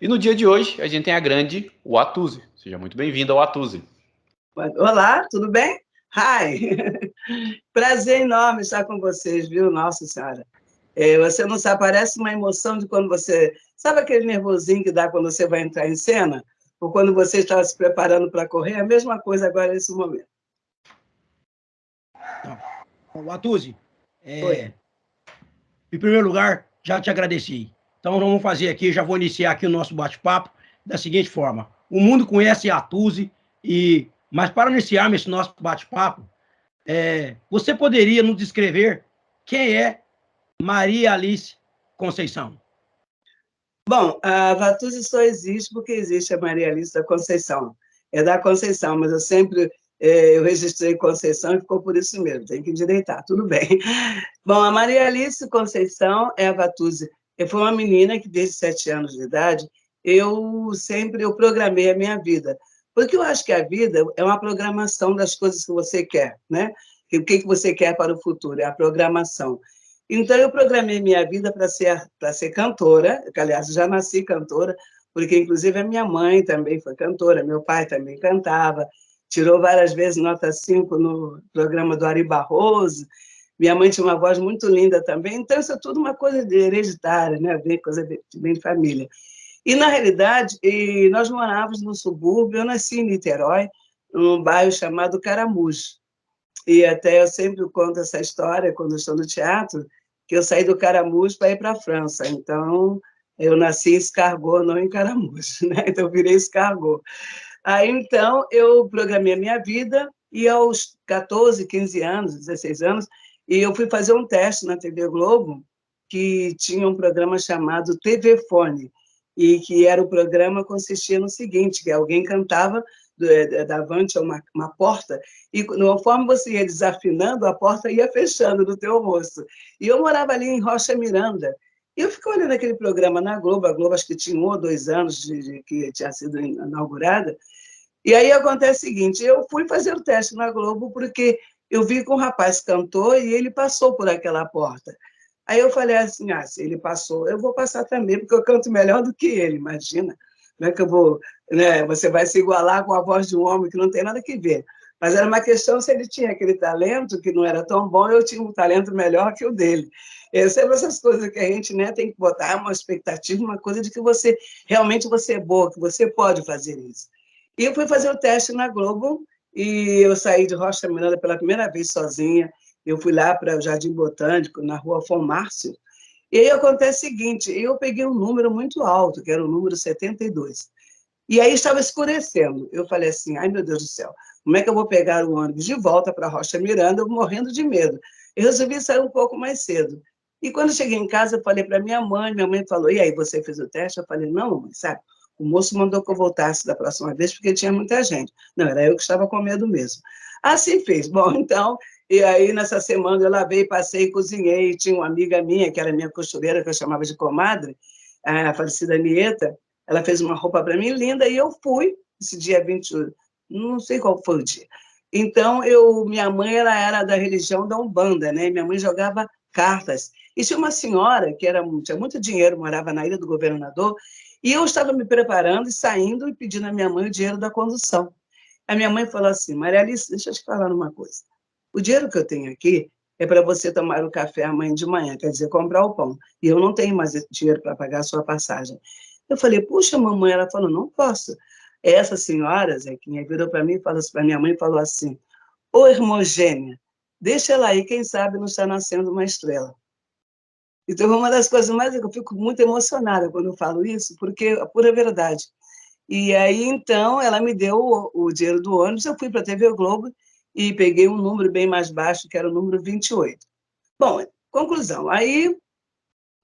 E no dia de hoje, a gente tem a grande Watusi. Seja muito bem-vinda, Watusi. Olá, tudo bem? Hi! Prazer enorme estar com vocês, viu? Nossa Senhora. Você não sabe, parece uma emoção de quando você... Sabe aquele nervosinho que dá quando você vai entrar em cena? Ou quando você está se preparando para correr? É a mesma coisa agora nesse momento. Watusi, em primeiro lugar, já te agradeci. Então, vamos fazer aqui, já vou iniciar aqui o nosso bate-papo da seguinte forma. O mundo conhece a Watusi, mas para iniciarmos esse nosso bate-papo, você poderia nos descrever quem é Maria Alice Conceição? Bom, a Watusi só existe porque existe a Maria Alice da Conceição. É da Conceição, mas eu sempre eu registrei Conceição e ficou por isso mesmo, tem que endireitar, tudo bem. Bom, a Maria Alice Conceição é a Watusi. Foi uma menina que, desde 7 anos de idade, eu programei a minha vida. Porque eu acho que a vida é uma programação das coisas que você quer, né? O que você quer para o futuro? É a programação. Então, eu programei minha vida para ser cantora, que, aliás, já nasci cantora, porque, inclusive, a minha mãe também foi cantora, meu pai também cantava, tirou várias vezes nota 5 no programa do Ari Barroso. Minha mãe tinha uma voz muito linda também, então isso é tudo uma coisa hereditária, né? Coisa bem de família. E, na realidade, nós morávamos no subúrbio, eu nasci em Niterói, num bairro chamado Caramujo. E até eu sempre conto essa história, quando eu estou no teatro, que eu saí do Caramujo para ir para a França. Então, eu nasci em Escargot, não em Caramujo, né? Então, eu virei Escargot. Aí, então, eu programei a minha vida e aos 14, 15 anos, 16 anos, e eu fui fazer um teste na TV Globo, que tinha um programa chamado TV Fone, e que era o programa consistia no seguinte, que alguém cantava davante a uma porta, e conforme você ia desafinando, a porta ia fechando no teu rosto. E eu morava ali em Rocha Miranda, e eu fiquei olhando aquele programa na Globo, a Globo acho que tinha 1 ou 2 anos que tinha sido inaugurada, e aí acontece o seguinte, eu fui fazer o teste na Globo porque eu vi que um rapaz cantou e ele passou por aquela porta. Aí eu falei assim, se ele passou, eu vou passar também, porque eu canto melhor do que ele, imagina. Como é que eu vou... Né? Você vai se igualar com a voz de um homem que não tem nada que ver. Mas era uma questão se ele tinha aquele talento que não era tão bom, eu tinha um talento melhor que o dele. São essas coisas que a gente, né, tem que botar uma expectativa, uma coisa de que realmente você é boa, que você pode fazer isso. E eu fui fazer o teste na Globo, e eu saí de Rocha Miranda pela primeira vez sozinha. Eu fui lá para o Jardim Botânico, na rua Fom Márcio, e aí acontece o seguinte, eu peguei um número muito alto, que era o número 72. E aí estava escurecendo. Eu falei assim, ai, meu Deus do céu, como é que eu vou pegar o ônibus de volta para Rocha Miranda, eu morrendo de medo. Eu resolvi sair um pouco mais cedo. E quando cheguei em casa, eu falei para minha mãe falou, e aí, você fez o teste? Eu falei, não, mãe, sabe? O moço mandou que eu voltasse da próxima vez, porque tinha muita gente. Não, era eu que estava com medo mesmo. Assim fez. Bom, então, e aí nessa semana eu lavei, passei, cozinhei, tinha uma amiga minha, que era minha costureira, que eu chamava de comadre, a falecida Nieta, ela fez uma roupa para mim linda, e eu fui, esse dia 20, não sei qual foi o dia. Então, minha mãe ela era da religião da Umbanda, né? Minha mãe jogava cartas. E tinha uma senhora que tinha muito dinheiro, morava na Ilha do Governador, e eu estava me preparando e saindo e pedindo à minha mãe o dinheiro da condução. A minha mãe falou assim, Maria Alice, deixa eu te falar uma coisa. O dinheiro que eu tenho aqui é para você tomar o café amanhã de manhã, quer dizer, comprar o pão. E eu não tenho mais dinheiro para pagar a sua passagem. Eu falei, puxa, mamãe. Ela falou, não posso. Essa senhora, Zequinha, virou para mim e falou assim, para minha mãe, falou assim, ô, Hermogênia, deixa ela aí, quem sabe não está nascendo uma estrela. Então, uma das coisas mais... Eu fico muito emocionada quando eu falo isso, porque é a pura verdade. E aí, então, ela me deu o dinheiro do ônibus, eu fui para a TV Globo, e peguei um número bem mais baixo, que era o número 28. Bom, conclusão, aí,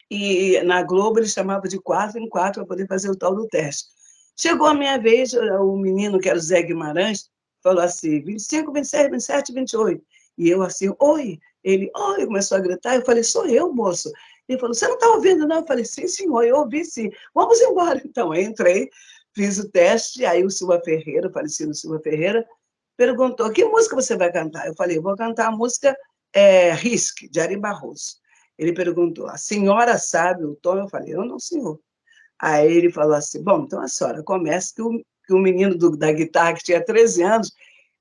e na Globo eles chamavam de 4 em 4 para poder fazer o tal do teste. Chegou a minha vez, o menino, que era o Zé Guimarães, falou assim, 25, 26, 27, 28. E eu assim, oi. Ele, oi, começou a gritar. Eu falei, sou eu, moço. Ele falou, você não está ouvindo, não? Eu falei, sim, senhor, eu ouvi, sim. Vamos embora. Então, eu entrei, fiz o teste, aí o Silva Ferreira, o falecido Silva Ferreira, perguntou, que música você vai cantar? Eu falei, vou cantar a música Risque, de Ari Barroso. Ele perguntou, a senhora sabe o tom? Eu falei, eu não, senhor. Aí ele falou assim, bom, então a senhora começa que o menino da guitarra, que tinha 13 anos,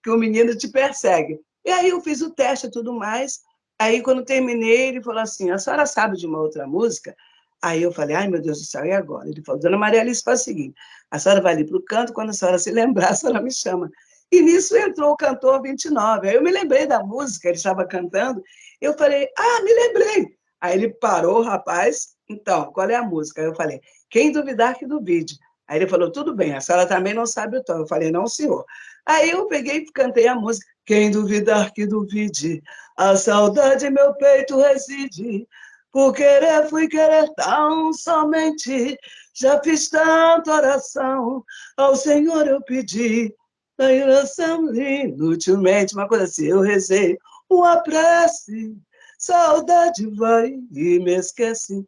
que o menino te persegue. E aí eu fiz o teste e tudo mais. Aí, quando terminei, ele falou assim, a senhora sabe de uma outra música? Aí eu falei, ai, meu Deus do céu, e agora? Ele falou, dona Maria Alice, faz o seguinte, a senhora vai ali para o canto, quando a senhora se lembrar, a senhora me chama. E nisso entrou o cantor 29. Aí eu me lembrei da música, ele estava cantando, eu falei, ah, me lembrei. Aí ele parou, rapaz, então, qual é a música? Aí eu falei, quem duvidar que duvide. Aí ele falou, tudo bem, a senhora também não sabe o tom. Eu falei, não, senhor. Aí eu peguei e cantei a música, quem duvidar que duvide, a saudade em meu peito reside, por querer fui querer tão somente, já fiz tanta oração, ao Senhor eu pedi, na oração inutilmente, uma coisa assim, eu rezei uma prece, saudade vai e me esquece.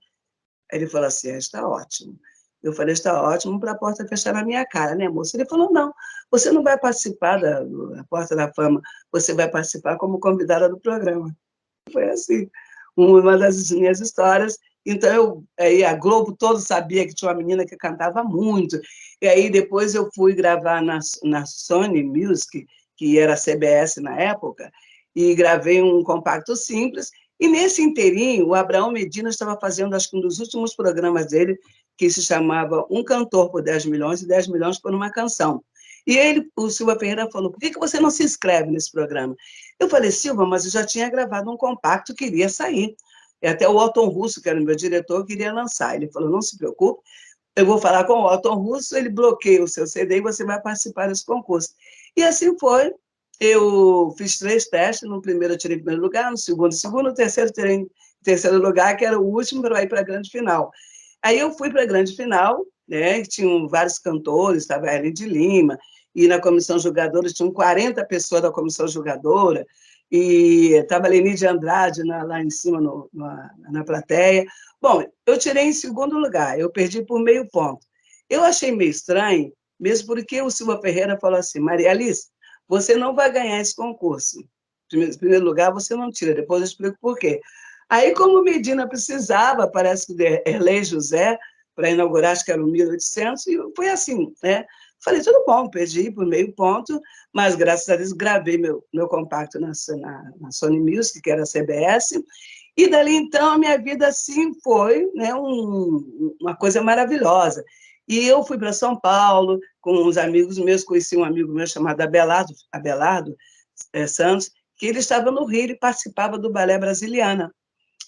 Aí ele falou assim, está ótimo. Eu falei, está ótimo para a porta fechar na minha cara, né, moça? Ele falou, não, você não vai participar da Porta da Fama, você vai participar como convidada do programa. Foi assim, uma das minhas histórias. Então, aí a Globo todo sabia que tinha uma menina que cantava muito. E aí depois eu fui gravar na Sony Music, que era a CBS na época, e gravei um compacto simples. E nesse inteirinho, o Abraão Medina estava fazendo, acho que um dos últimos programas dele, que se chamava Um Cantor por 10 milhões e 10 milhões por uma canção. E ele, o Silva Ferreira falou, por que você não se inscreve nesse programa? Eu falei, Silva, mas eu já tinha gravado um compacto que iria sair. E até o Otton Russo, que era o meu diretor, queria lançar. Ele falou, não se preocupe, eu vou falar com o Otton Russo, ele bloqueia o seu CD e você vai participar desse concurso. E assim foi. Eu fiz 3 testes, no primeiro eu tirei em primeiro lugar, no segundo, no terceiro tirei em terceiro lugar, que era o último para ir para a grande final. Aí eu fui para a grande final, né, tinham vários cantores, estava a Helen de Lima, e na comissão julgadora tinham 40 pessoas da comissão julgadora, e estava a Leni de Andrade lá em cima na plateia. Bom, eu tirei em segundo lugar, eu perdi por meio ponto. Eu achei meio estranho, mesmo porque o Silva Ferreira falou assim, Maria Alice, você não vai ganhar esse concurso. Em primeiro lugar, você não tira, depois eu explico por quê. Aí, como Medina precisava, parece que de Erlei José, para inaugurar, acho que era o 1800, e foi assim, né? Falei, tudo bom, perdi por meio ponto, mas graças a Deus gravei meu compacto na Sony Music, que era a CBS, e dali então a minha vida assim foi, né, uma coisa maravilhosa. E eu fui para São Paulo com uns amigos meus, conheci um amigo meu chamado Abelardo Santos, que ele estava no Rio e participava do Balé Brasiliana.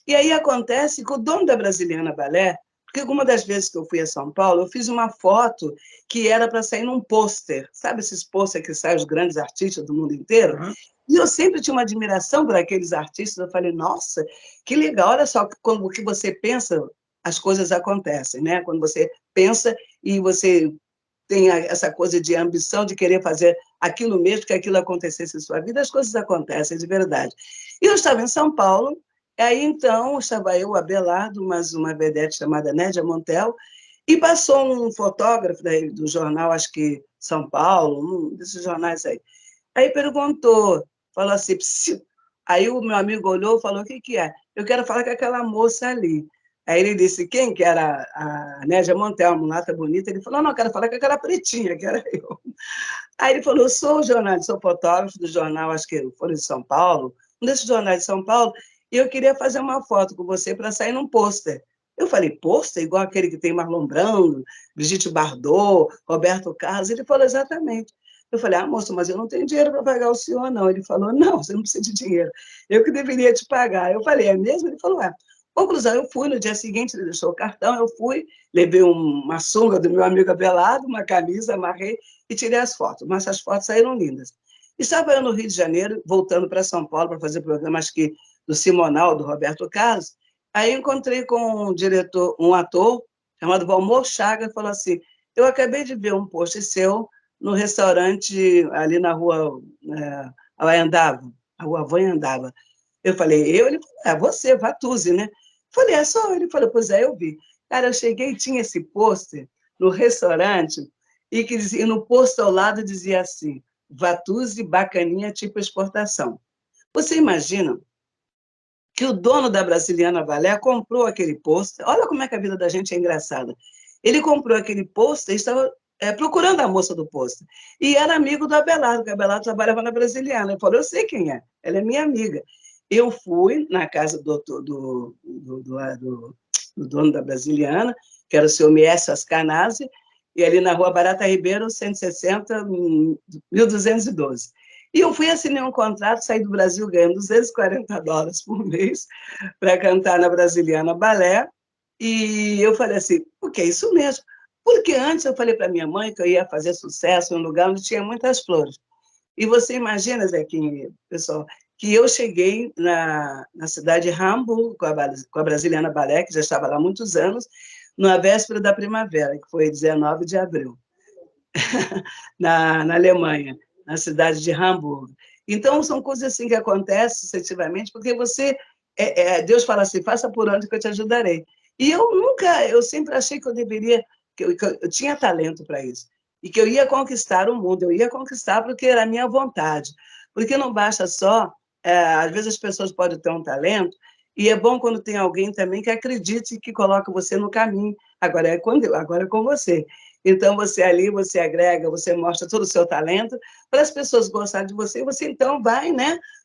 E aí acontece que o dono da Brasiliana Balé, porque alguma das vezes que eu fui a São Paulo, eu fiz uma foto que era para sair num pôster, sabe esses pôster que saem os grandes artistas do mundo inteiro? Uhum. E eu sempre tinha uma admiração por aqueles artistas, eu falei, nossa, que legal, olha só, quando o que você pensa, as coisas acontecem, né? Quando você pensa e você tem essa coisa de ambição, de querer fazer aquilo mesmo, que aquilo acontecesse em sua vida, as coisas acontecem de verdade. E eu estava em São Paulo, aí então estava eu, Abelardo, mais uma vedete chamada Nédia Montel, e passou um fotógrafo do jornal, acho que São Paulo, um desses jornais aí. Aí perguntou, falou assim, psiu. Aí o meu amigo olhou e falou, o que é? Eu quero falar com aquela moça ali. Aí ele disse, quem que era a Nédia Montel, uma mulata bonita? Ele falou, não, eu quero falar com aquela pretinha, que era eu. Aí ele falou, sou jornalista, sou fotógrafo do jornal, acho que foi de São Paulo, um desses jornais de São Paulo, e eu queria fazer uma foto com você para sair num pôster. Eu falei, pôster? Igual aquele que tem Marlon Brando, Brigitte Bardot, Roberto Carlos? Ele falou, exatamente. Eu falei, moço, mas eu não tenho dinheiro para pagar o senhor, não. Ele falou, não, você não precisa de dinheiro. Eu que deveria te pagar. Eu falei, é mesmo? Ele falou, é. Conclusão, eu fui, no dia seguinte, ele deixou o cartão, eu fui, levei uma sunga do meu amigo Abelardo, uma camisa, amarrei e tirei as fotos. Mas as fotos saíram lindas. Estava eu no Rio de Janeiro, voltando para São Paulo para fazer programa, acho que do Simonal, do Roberto Carlos. Aí encontrei com um diretor, um ator, chamado Valmor Chaga, e falou assim, eu acabei de ver um post seu no restaurante ali na rua Anhanguera, a rua Anhanguera. Eu falei, Ele falou, você, Vatuzzi, né? Falei, só. Ele falou, pois é, eu vi. Cara, eu cheguei e tinha esse pôster no restaurante, e que dizia, no posto ao lado dizia assim, Vatuzzi, bacaninha, tipo exportação. Você imagina que o dono da Brasiliana Balé comprou aquele pôster, olha como é que a vida da gente é engraçada. Ele comprou aquele pôster e estava procurando a moça do pôster. E era amigo do Abelardo, que o Abelardo trabalhava na Brasiliana. Ele falou, eu sei quem é, ela é minha amiga. Eu fui na casa do dono da Brasiliana, que era o senhor Miécio Ascanazzi, e ali na rua Barata Ribeiro, 160, 1212. E eu fui assinar um contrato, saí do Brasil ganhando $240 por mês para cantar na Brasiliana Balé. E eu falei assim, porque é isso mesmo. Porque antes eu falei para minha mãe que eu ia fazer sucesso em um lugar onde tinha muitas flores. E você imagina, Zequinha, pessoal, que eu cheguei na cidade de Hamburgo com a Brasiliana Balé, que já estava lá há muitos anos, na véspera da primavera, que foi 19 de abril, na Alemanha, na cidade de Hamburgo. Então, são coisas assim que acontecem sensitivamente, porque Deus fala assim, faça por onde que eu te ajudarei. E eu sempre achei que eu deveria, que eu tinha talento para isso, e que eu ia conquistar o mundo, eu ia conquistar porque era a minha vontade. Porque não basta só, às vezes as pessoas podem ter um talento, e é bom quando tem alguém também que acredite e que coloca você no caminho. Agora é com você. Então, você ali, você agrega, você mostra todo o seu talento para as pessoas gostarem de você, e você então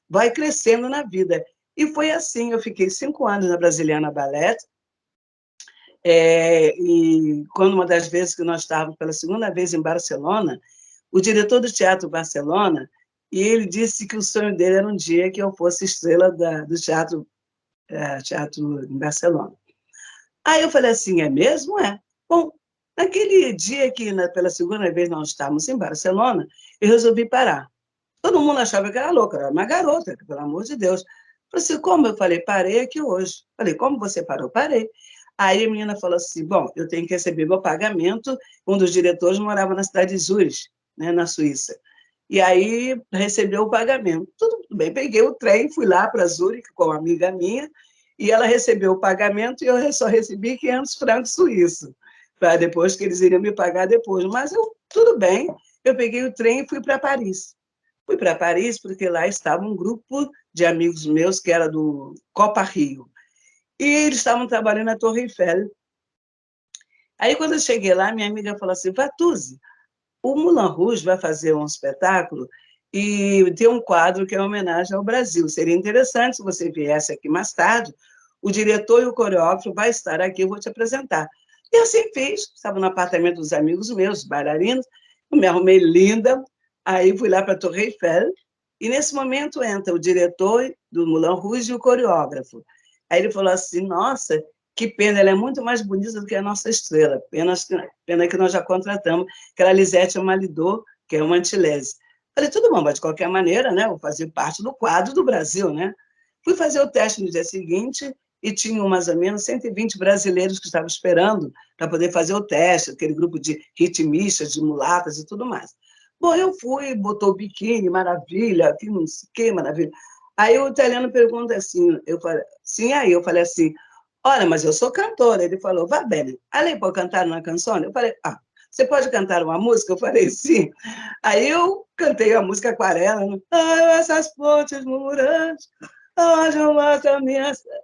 vai crescendo na vida. E foi assim, eu fiquei 5 anos na Brasiliana Ballet, e quando uma das vezes que nós estávamos pela segunda vez em Barcelona, o diretor do Teatro Barcelona, e ele disse que o sonho dele era um dia que eu fosse estrela do teatro em Barcelona. Aí eu falei assim, é mesmo? É. Bom, naquele dia que pela segunda vez nós estávamos em Barcelona, eu resolvi parar. Todo mundo achava que era louca, era uma garota, pelo amor de Deus. Eu falei assim, como? Eu falei, parei aqui hoje. Falei, como você parou? Parei. Aí a menina falou assim, bom, eu tenho que receber meu pagamento. Um dos diretores morava na cidade de Zurich, né, na Suíça. E aí recebeu o pagamento. Tudo bem, peguei o trem, fui lá para Zurich com uma amiga minha, e ela recebeu o pagamento e eu só recebi 500 francos suíços, para depois que eles iriam me pagar depois. Mas tudo bem, eu peguei o trem e fui para Paris. Fui para Paris porque lá estava um grupo de amigos meus que era do Copa Rio. E eles estavam trabalhando na Torre Eiffel. Aí, quando eu cheguei lá, minha amiga falou assim, Vatuzzi, o Moulin Rouge vai fazer um espetáculo e tem um quadro que é uma homenagem ao Brasil. Seria interessante se você viesse aqui mais tarde. O diretor e o coreógrafo vai estar aqui, eu vou te apresentar. E assim fiz. Estava no apartamento dos amigos meus, bailarinos. Eu me arrumei linda. Aí fui lá para a Torre Eiffel. E nesse momento entra o diretor do Moulin Rouge e o coreógrafo. Aí ele falou assim, nossa, que pena, ela é muito mais bonita do que a nossa estrela. Pena que nós já contratamos, que era a Lisete Amalidô, que é uma antilese. Falei, tudo bom, mas de qualquer maneira, né, vou fazer parte do quadro do Brasil, né? Fui fazer o teste no dia seguinte e tinham mais ou menos 120 brasileiros que estavam esperando para poder fazer o teste, aquele grupo de ritmistas, de mulatas e tudo mais. Bom, eu fui, botou o biquíni, maravilha, que não sei o que, maravilha. Aí o italiano pergunta assim, eu falei, sim, aí eu falei assim, olha, mas eu sou cantora. Ele falou, va bene, a lei pode cantar uma canção? Eu falei, você pode cantar uma música? Eu falei, sim. Aí eu cantei a música Aquarela, né? Essas pontes murmurantes, onde eu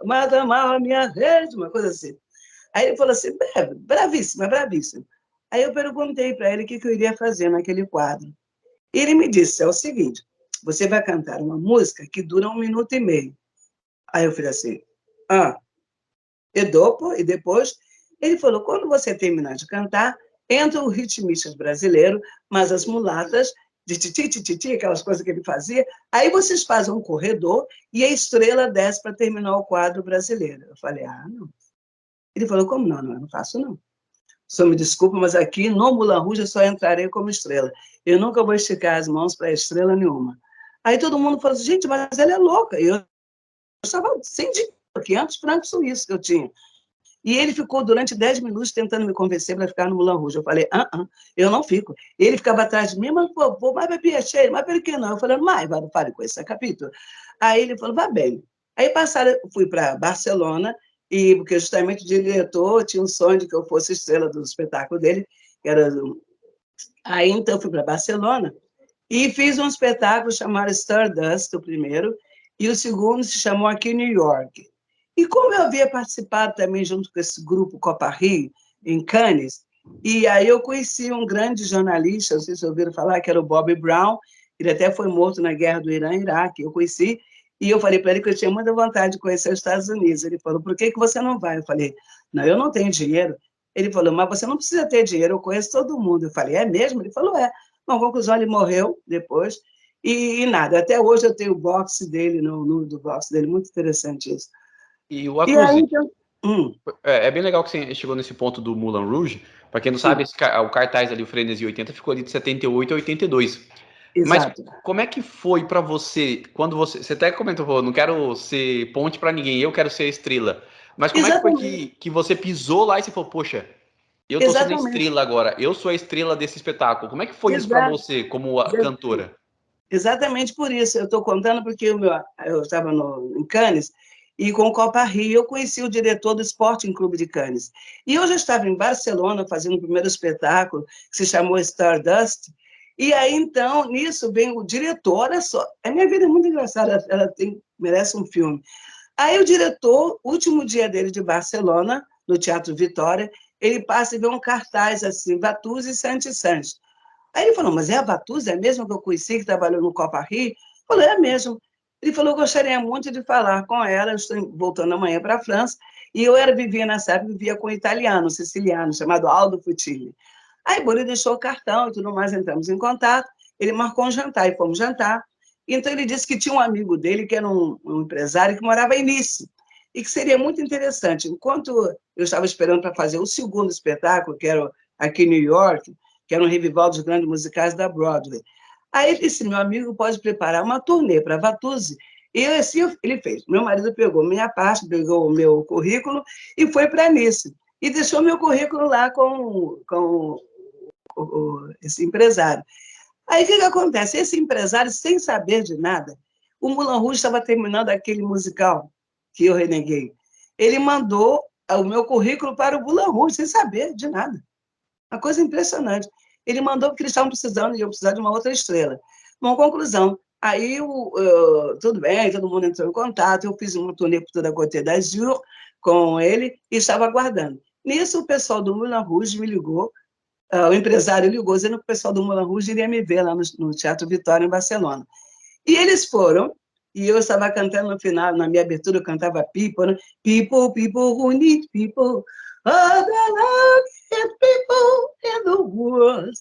mata mal a minha rede, uma coisa assim. Aí ele falou assim, bravíssima, bravíssima. Aí eu perguntei para ele o que eu iria fazer naquele quadro. E ele me disse, é o seguinte, você vai cantar uma música que dura 1 minuto e meio. Aí eu falei assim, e depois ele falou, quando você terminar de cantar, entra o ritmista brasileiro, mas as mulatas, de titi, aquelas coisas que ele fazia, aí vocês fazem um corredor e a estrela desce para terminar o quadro brasileiro. Eu falei, não. Ele falou, como não? Eu não faço, não. só me desculpa, mas aqui no Moulin Rouge eu só entrarei como estrela. Eu nunca vou esticar as mãos para estrela nenhuma. Aí todo mundo falou assim, gente, mas ela é louca. Eu estava sem dinheiro, 500 francos suíços que eu tinha. E ele ficou durante 10 minutos tentando me convencer para ficar no Moulin Rouge. Eu falei, eu não fico. Ele ficava atrás de mim, mas, pô, mas vai Piacere, mas por que não? Eu falei, mas pare com esse capítulo. Aí ele falou, vá bem. Aí fui para Barcelona, e porque justamente o diretor tinha um sonho de que eu fosse estrela do espetáculo dele, que era... Aí, então, eu fui para Barcelona e fiz um espetáculo chamado Stardust, o primeiro, e o segundo se chamou aqui New York. E como eu havia participado também junto com esse grupo Copa Rio, em Cannes, e aí eu conheci um grande jornalista, não sei se ouviram falar, que era o Bobby Brown, ele até foi morto na guerra do Irã e Iraque, eu conheci, e eu falei para ele que eu tinha muita vontade de conhecer os Estados Unidos. Ele falou, por que você não vai? Eu falei, não, eu não tenho dinheiro. Ele falou, mas você não precisa ter dinheiro, eu conheço todo mundo. Eu falei, é mesmo? Ele falou, é. Bom, conclusão, ele morreu depois, e nada, até hoje eu tenho o boxe dele, do boxe dele, muito interessante isso. E o E aí, Atuzzi, então... é bem legal que você chegou nesse ponto do Moulin Rouge. Para quem não sabe, o cartaz ali, o Frenesi 80, ficou ali de 78 a 82. Mas Exato. como é que foi para você, quando você até comentou, não quero ser ponte para ninguém, eu quero ser estrela. Mas como é que foi Exatamente. que você pisou lá e você falou, poxa, eu tô sendo a Exatamente. estrela agora, eu sou a estrela desse espetáculo. Como é que foi isso para Exato. você, como cantora? Exatamente por isso. Eu estou contando porque eu estava em Cannes e com o Copa Rio eu conheci o diretor do Sporting Clube de Cannes. E eu já estava em Barcelona fazendo o primeiro espetáculo, que se chamou Stardust. E aí, então, nisso vem o diretor, olha só, a minha vida é muito engraçada, merece um filme. Aí o diretor, último dia dele de Barcelona, no Teatro Vitória, ele passa e vê um cartaz assim, Vattusi e Santi. Aí ele falou, mas é a Vattusi, é a mesma que eu conheci, que trabalhou no Copa Rio? Falou, é mesmo. Ele falou, eu gostaria muito de falar com ela, eu estou voltando amanhã para a França, e vivia nessa época, vivia com um italiano, um siciliano, chamado Aldo Futilli. Aí, bom, ele deixou o cartão e tudo mais, entramos em contato, ele marcou um jantar, e fomos jantar. Então, ele disse que tinha um amigo dele, que era um empresário, que morava em Nice, e que seria muito interessante. Enquanto eu estava esperando para fazer o segundo espetáculo, que era aqui em New York, que era um revival dos grandes musicais da Broadway. Aí ele disse, meu amigo pode preparar uma turnê para Vattusi. E assim ele fez. Meu marido pegou minha parte, pegou o meu currículo e foi para Nice. E deixou meu currículo lá com esse empresário. Aí o que acontece? Esse empresário, sem saber de nada, o Moulin Rouge estava terminando aquele musical que eu reneguei. Ele mandou o meu currículo para o Moulin Rouge, sem saber de nada. Uma coisa impressionante. Ele mandou porque eles estavam precisando, e eu precisava de uma outra estrela. Bom, conclusão. Aí, tudo bem, todo mundo entrou em contato, eu fiz uma turnê por toda a Côte d'Azur com ele e estava aguardando. Nisso, o pessoal do Moulin Rouge me ligou, o empresário ligou, dizendo que o pessoal do Moulin Rouge iria me ver lá no Teatro Vitória, em Barcelona. E eles foram, e eu estava cantando no final, na minha abertura, eu cantava People, né? People, people who need people, oh, the luckiest people in the world.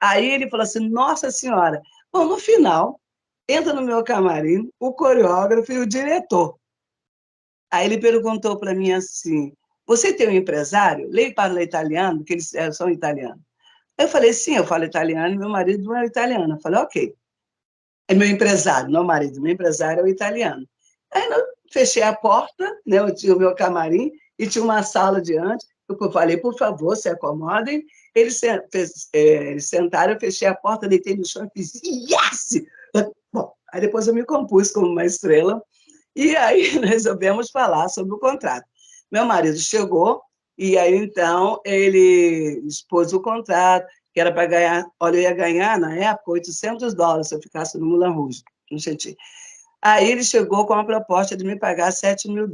Aí ele falou assim, nossa senhora. Bom, no final, entra no meu camarim o coreógrafo e o diretor. Aí ele perguntou para mim assim, você tem um empresário? Lei parla italiano, porque eles são italianos. Eu falei, sim, eu falo italiano, meu marido não é italiano. Eu falei, ok. É meu empresário, não marido, meu empresário é o italiano. Aí eu fechei a porta, né, eu tinha o meu camarim e tinha uma sala diante. Eu falei, por favor, se acomodem. Eles sentaram, eu fechei a porta, deitei no chão e fiz, yes! Bom, aí depois eu me compus como uma estrela e aí resolvemos falar sobre o contrato. Meu marido chegou e aí, então, ele expôs o contrato, que era para ganhar, olha, eu ia ganhar, na época, $800 se eu ficasse no Moulin Rouge, no Chetti. Aí ele chegou com a proposta de me pagar $7.000.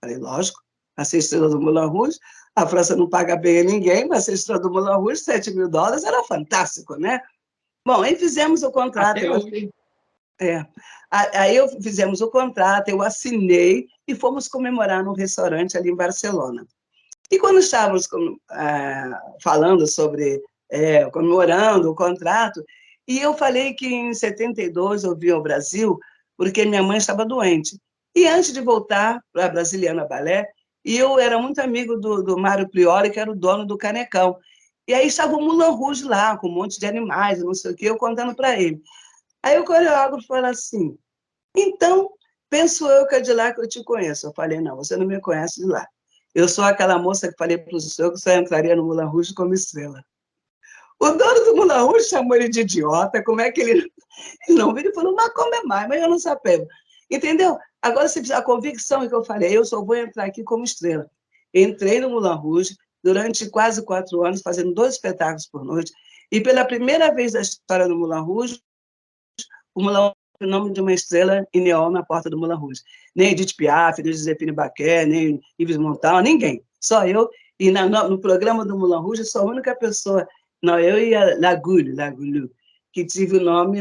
Falei, lógico, a ser estrela do Moulin Rouge, a França não paga bem a ninguém, mas ser estrela do Moulin Rouge, $7.000 era fantástico, né? Bom, aí fizemos o contrato. Aí fizemos o contrato, eu assinei e fomos comemorar num restaurante ali em Barcelona. E quando estávamos falando sobre, comemorando o contrato, e eu falei que em 72 eu vim ao Brasil porque minha mãe estava doente. E antes de voltar para a Brasiliana Ballet, E eu era muito amigo do Mário Priori, que era o dono do Canecão. E aí estava o Moulin Rouge lá, com um monte de animais, não sei o quê, eu contando para ele. Aí o coreógrafo falou assim, então, penso eu que é de lá que eu te conheço. Eu falei, não, você não me conhece de lá. Eu sou aquela moça que falei para o senhor que só entraria no Moulin Rouge como estrela. O dono do Moulin Rouge chamou ele de idiota, como é que ele não viu? Ele falou, mas como é mais? Mas eu não sabia. Entendeu? Agora, a convicção é que eu falei, eu só vou entrar aqui como estrela. Entrei no Moulin Rouge durante quase 4 anos, fazendo 2 espetáculos por noite, e pela primeira vez da história do Moulin Rouge, o Moulin Rouge o nome de uma estrela em neon na porta do Moulin Rouge. Nem Edith Piaf, nem Joséphine Baquer, nem Yves Montand, ninguém. Só eu. E no programa do Moulin Rouge, sou a única pessoa, não, eu e a Lagulu, que tive o nome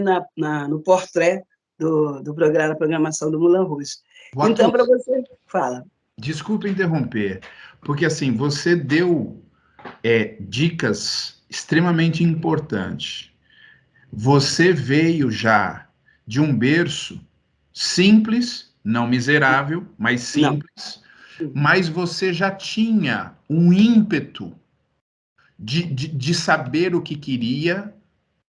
no portrait do programa, da programação do Moulin Rouge. Então, para você, fala. Desculpa interromper, porque assim, você deu dicas extremamente importantes. Você veio já de um berço simples, não miserável, mas simples, não. Mas você já tinha um ímpeto de saber o que queria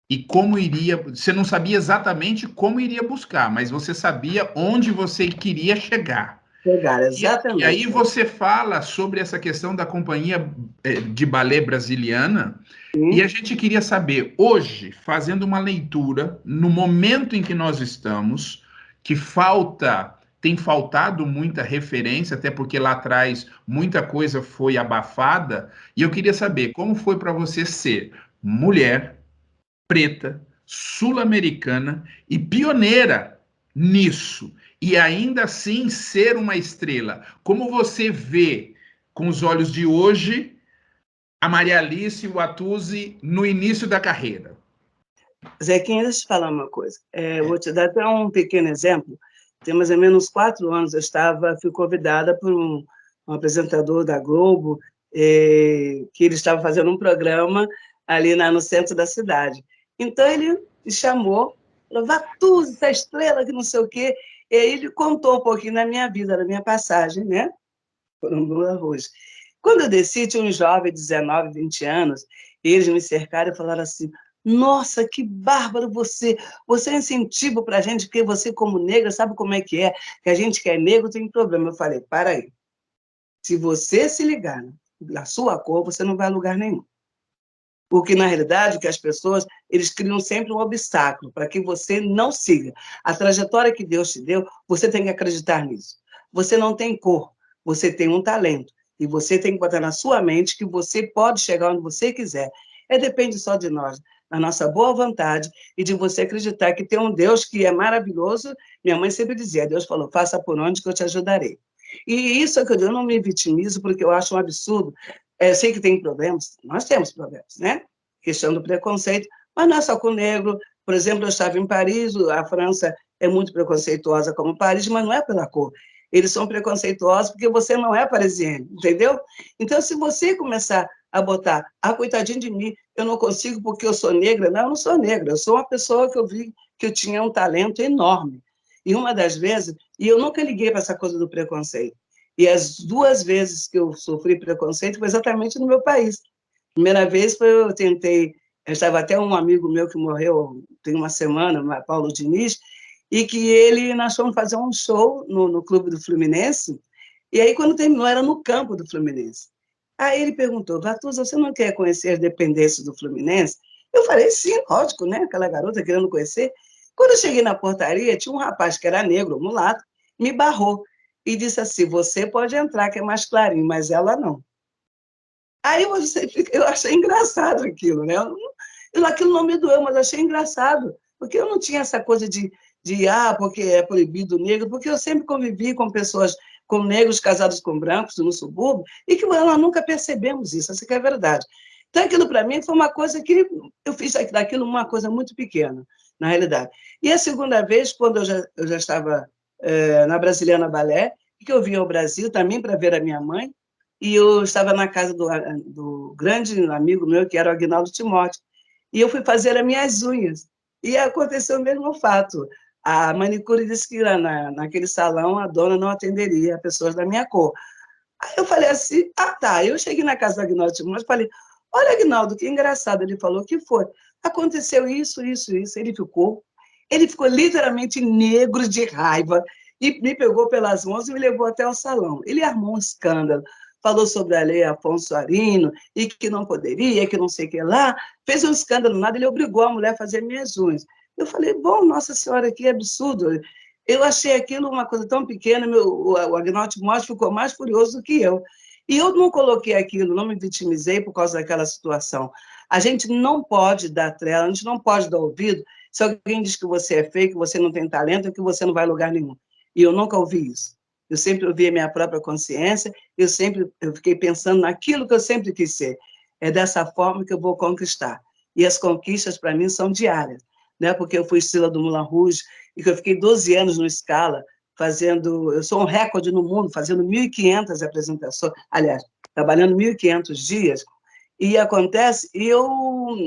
e como iria. Você não sabia exatamente como iria buscar, mas você sabia onde você queria chegar. Chegar, exatamente. E aí você fala sobre essa questão da companhia de balé brasiliana. Sim. E a gente queria saber, hoje, fazendo uma leitura, no momento em que nós estamos, que tem faltado muita referência, até porque lá atrás muita coisa foi abafada, e eu queria saber como foi para você ser mulher, preta, sul-americana e pioneira nisso, e ainda assim ser uma estrela. Como você vê, com os olhos de hoje, a Maria Alice e o Atuzzi no início da carreira? Zequinha, deixa eu te falar uma coisa. Vou te dar até um pequeno exemplo. Tem mais ou menos 4 anos, fui convidada por um apresentador da Globo, que ele estava fazendo um programa ali no centro da cidade. Então, ele me chamou, falou, Vatuzzi, essa estrela, que não sei o quê. E aí ele contou um pouquinho da minha vida, da minha passagem, né? Por um Moulin Rouge. Quando eu desci, tinha um jovem de 19, 20 anos, e eles me cercaram e falaram assim, nossa, que bárbaro você é incentivo para a gente, porque você, como negra, sabe como é, que a gente que é negro tem problema. Eu falei, para aí, se você se ligar na sua cor, você não vai a lugar nenhum. Porque, na realidade, que as pessoas, eles criam sempre um obstáculo para que você não siga. A trajetória que Deus te deu, você tem que acreditar nisso. Você não tem cor, você tem um talento. E você tem que botar na sua mente que você pode chegar onde você quiser. Depende só de nós, da nossa boa vontade e de você acreditar que tem um Deus que é maravilhoso. Minha mãe sempre dizia, Deus falou, faça por onde que eu te ajudarei. E isso é que eu não me vitimizo, porque eu acho um absurdo. Eu sei que tem problemas, nós temos problemas, né? Questão do preconceito, mas não é só com o negro. Por exemplo, eu estava em Paris, a França é muito preconceituosa como Paris, mas não é pela cor. Eles são preconceituosos porque você não é parisienne, entendeu? Então, se você começar a botar, coitadinho de mim, eu não consigo porque eu sou negra. Não, eu não sou negra, eu sou uma pessoa que eu vi que eu tinha um talento enorme. E uma das vezes, e eu nunca liguei para essa coisa do preconceito, e as 2 vezes que eu sofri preconceito foi exatamente no meu país. Primeira vez foi estava até um amigo meu que morreu tem uma semana, Paulo Diniz, e que nós fomos fazer um show no clube do Fluminense, e aí quando terminou era no campo do Fluminense. Aí ele perguntou, Vatuzzi, você não quer conhecer as dependências do Fluminense? Eu falei, sim, lógico, né? Aquela garota querendo conhecer. Quando eu cheguei na portaria, tinha um rapaz que era negro, mulato, me barrou e disse assim, você pode entrar, que é mais clarinho, mas ela não. Aí eu achei engraçado aquilo, né? Aquilo não me doeu, mas achei engraçado, porque eu não tinha essa coisa de porque é proibido o negro, porque eu sempre convivi com pessoas, com negros casados com brancos no subúrbio, e que nós nunca percebemos isso, essa que é a verdade. Então, aquilo para mim foi uma coisa que eu fiz daquilo uma coisa muito pequena, na realidade. E a segunda vez, quando eu já estava na Brasiliana Balé, que eu vim ao Brasil também para ver a minha mãe, e eu estava na casa do grande amigo meu, que era o Aguinaldo Timóteo, e eu fui fazer as minhas unhas. E aconteceu o mesmo fato. A manicure disse que naquele salão a dona não atenderia pessoas da minha cor. Aí eu falei assim, tá. Eu cheguei na casa do Agnaldo Timóteo e falei, olha, Agnaldo, que engraçado. Ele falou, o que foi? Aconteceu isso, isso, isso. Ele ficou literalmente negro de raiva e me pegou pelas mãos e me levou até o salão. Ele armou um escândalo, falou sobre a lei Afonso Arino e que não poderia, que não sei o que lá. Fez um escândalo, nada, ele obrigou a mulher a fazer minhas unhas. Eu falei, bom, Nossa Senhora, que absurdo. Eu achei aquilo uma coisa tão pequena, o Agnaldo Timóteo ficou mais furioso do que eu. E eu não coloquei aquilo, não me vitimizei por causa daquela situação. A gente não pode dar trela, a gente não pode dar ouvido se alguém diz que você é feio, que você não tem talento, que você não vai a lugar nenhum. E eu nunca ouvi isso. Eu sempre ouvi a minha própria consciência, eu fiquei pensando naquilo que eu sempre quis ser. É dessa forma que eu vou conquistar. E as conquistas, para mim, são diárias, né? Porque eu fui estrela do Moulin Rouge, e que eu fiquei 12 anos no Scala, eu sou um recorde no mundo, fazendo 1.500 apresentações, aliás, trabalhando 1.500 dias, e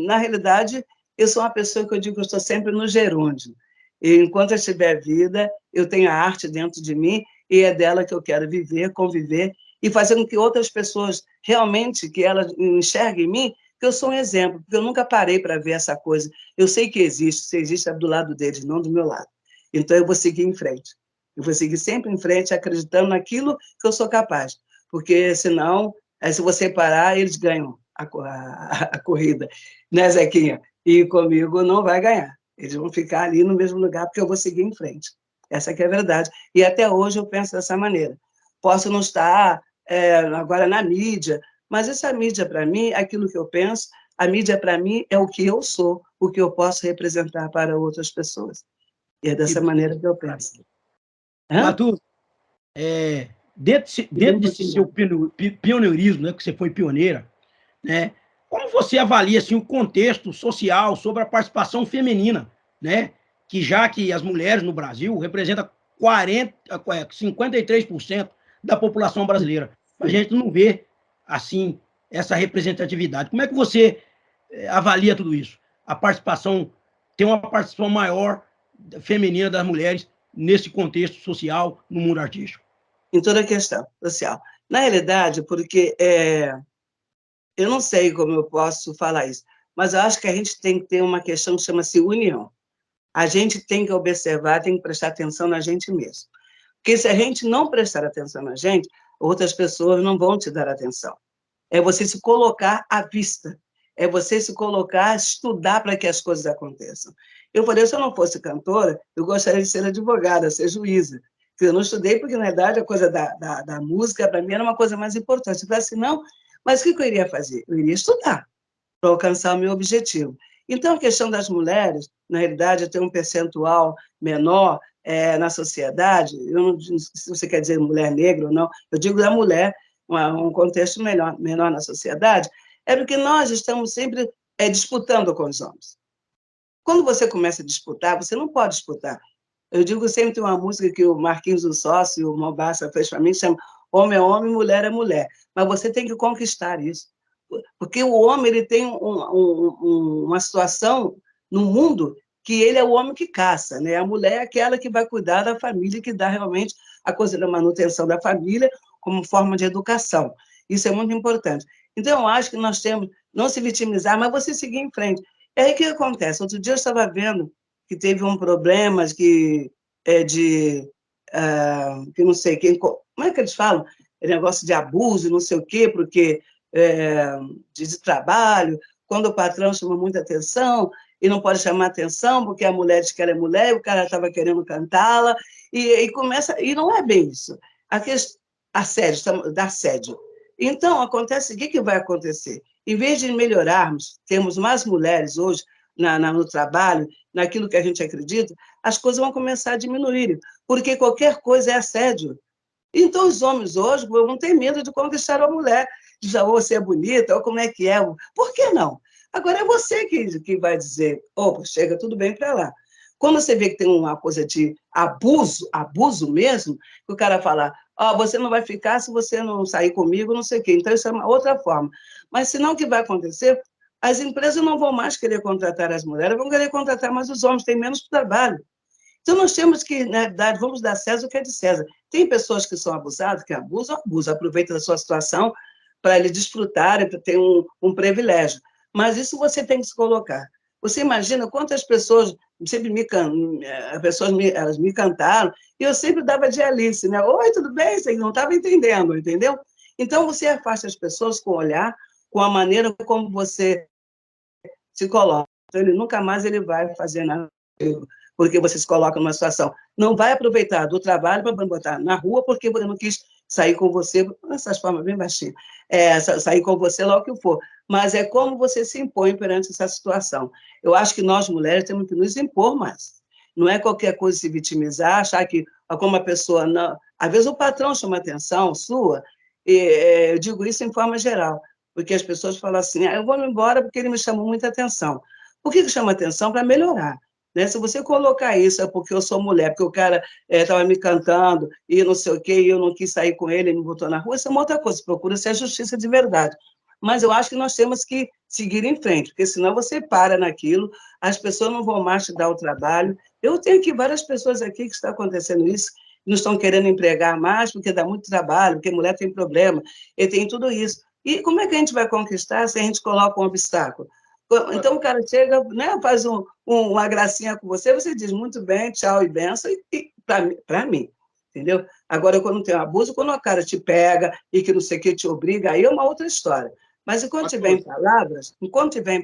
na realidade, eu sou uma pessoa que eu digo que eu estou sempre no gerúndio. E enquanto eu tiver vida, eu tenho a arte dentro de mim, e é dela que eu quero viver, conviver, e fazer com que outras pessoas, realmente, que elas enxerguem em mim, que eu sou um exemplo, porque eu nunca parei para ver essa coisa. Eu sei que existe, se existe é do lado deles, não do meu lado. Então, eu vou seguir em frente. Eu vou seguir sempre em frente, acreditando naquilo que eu sou capaz. Porque, senão, se você parar, eles ganham a corrida, né, Zequinha? E comigo não vai ganhar. Eles vão ficar ali no mesmo lugar, porque eu vou seguir em frente. Essa que é a verdade. E até hoje eu penso dessa maneira. Posso não estar agora na mídia, mas essa mídia, para mim, aquilo que eu penso, a mídia, para mim, é o que eu sou, o que eu posso representar para outras pessoas. E é dessa maneira que eu penso. Batu, dentro desse seu pioneirismo, né, que você foi pioneira, né, como você avalia assim, o contexto social sobre a participação feminina, né, já que as mulheres no Brasil representam 53% da população brasileira. A gente não vê assim essa representatividade. Como é que você avalia tudo isso? Tem uma participação maior feminina das mulheres nesse contexto social, no mundo artístico? Em toda a questão social. Na realidade, porque eu não sei como eu posso falar isso, mas eu acho que a gente tem que ter uma questão que chama-se união. A gente tem que observar, tem que prestar atenção na gente mesmo. Porque se a gente não prestar atenção na gente, outras pessoas não vão te dar atenção. É você se colocar à vista, é você se colocar, estudar para que as coisas aconteçam. Eu falei, se eu não fosse cantora, eu gostaria de ser advogada, ser juíza. Eu não estudei porque, na verdade, a coisa da música, para mim, era uma coisa mais importante. Eu falei assim, não, mas o que eu iria fazer? Eu iria estudar para alcançar o meu objetivo. Então, a questão das mulheres, na realidade, tem um percentual menor na sociedade, eu não sei se você quer dizer mulher negra ou não, eu digo da mulher, um contexto menor na sociedade, é porque nós estamos sempre disputando com os homens. Quando você começa a disputar, você não pode disputar. Eu digo sempre, tem uma música que o Marquinhos do Sócio, o Mobassa fez para mim, chama Homem é homem, mulher é mulher. Mas você tem que conquistar isso. Porque o homem ele tem uma situação no mundo que ele é o homem que caça, né? A mulher é aquela que vai cuidar da família, que dá realmente a coisa da manutenção da família como forma de educação. Isso é muito importante. Então, eu acho que nós temos não se vitimizar, mas você seguir em frente. E aí, o que acontece? Outro dia eu estava vendo que teve um problema que não sei quem... Como é que eles falam? Negócio de abuso, não sei o quê, porque de trabalho, quando o patrão chama muita atenção, e não pode chamar atenção, porque a mulher diz que ela é mulher, e o cara estava querendo cantá-la, e começa... E não é bem isso. Assédio. Então, acontece, o que vai acontecer? Em vez de melhorarmos, temos mais mulheres hoje no trabalho, naquilo que a gente acredita, as coisas vão começar a diminuir, porque qualquer coisa é assédio. Então, os homens hoje vão ter medo de conquistar a mulher, de você é bonita, ou como é que é. Por que não? Agora é você que vai dizer, opa, chega tudo bem para lá. Quando você vê que tem uma coisa de abuso mesmo, que o cara fala, você não vai ficar se você não sair comigo, não sei o quê. Então, isso é uma outra forma. Mas, senão, o que vai acontecer? As empresas não vão mais querer contratar as mulheres, vão querer contratar mais os homens, tem menos trabalho. Então, nós temos que, na verdade, vamos dar a César o que é de César. Tem pessoas que são abusadas, que abusam, aproveitam da sua situação para ele desfrutar, para ter um privilégio. Mas isso você tem que se colocar. Você imagina quantas pessoas sempre elas me cantaram, e eu sempre dava de Alice, né? Oi, tudo bem? Você não estava entendendo, entendeu? Então, você afasta as pessoas com o olhar, com a maneira como você se coloca. Então, ele nunca mais vai fazer nada, porque você se coloca numa situação. Não vai aproveitar do trabalho para botar na rua, porque você não quis sair com você, essas formas bem baixinhas, sair com você lá o que for. Mas é como você se impõe perante essa situação. Eu acho que nós, mulheres, temos que nos impor mais. Não é qualquer coisa se vitimizar, achar que alguma pessoa... Não... Às vezes o patrão chama atenção sua, eu digo isso em forma geral, porque as pessoas falam assim, eu vou embora porque ele me chamou muita atenção. Por que chama atenção? Para melhorar. Né? Se você colocar isso, é porque eu sou mulher, porque o cara estava me cantando e não sei o quê, e eu não quis sair com ele, ele me botou na rua, isso é uma outra coisa, procura ser a justiça de verdade. Mas eu acho que nós temos que seguir em frente, porque senão você para naquilo, as pessoas não vão mais te dar o trabalho. Eu tenho aqui várias pessoas aqui que está acontecendo isso, não estão querendo empregar mais, porque dá muito trabalho, porque mulher tem problema, e tem tudo isso. E como é que a gente vai conquistar se a gente coloca um obstáculo? Então, o cara chega, né, faz uma gracinha com você, você diz muito bem, tchau e benção, e para mim, entendeu? Agora, quando tem um abuso, quando o cara te pega e que não sei o que te obriga, aí é uma outra história. Mas enquanto tiver em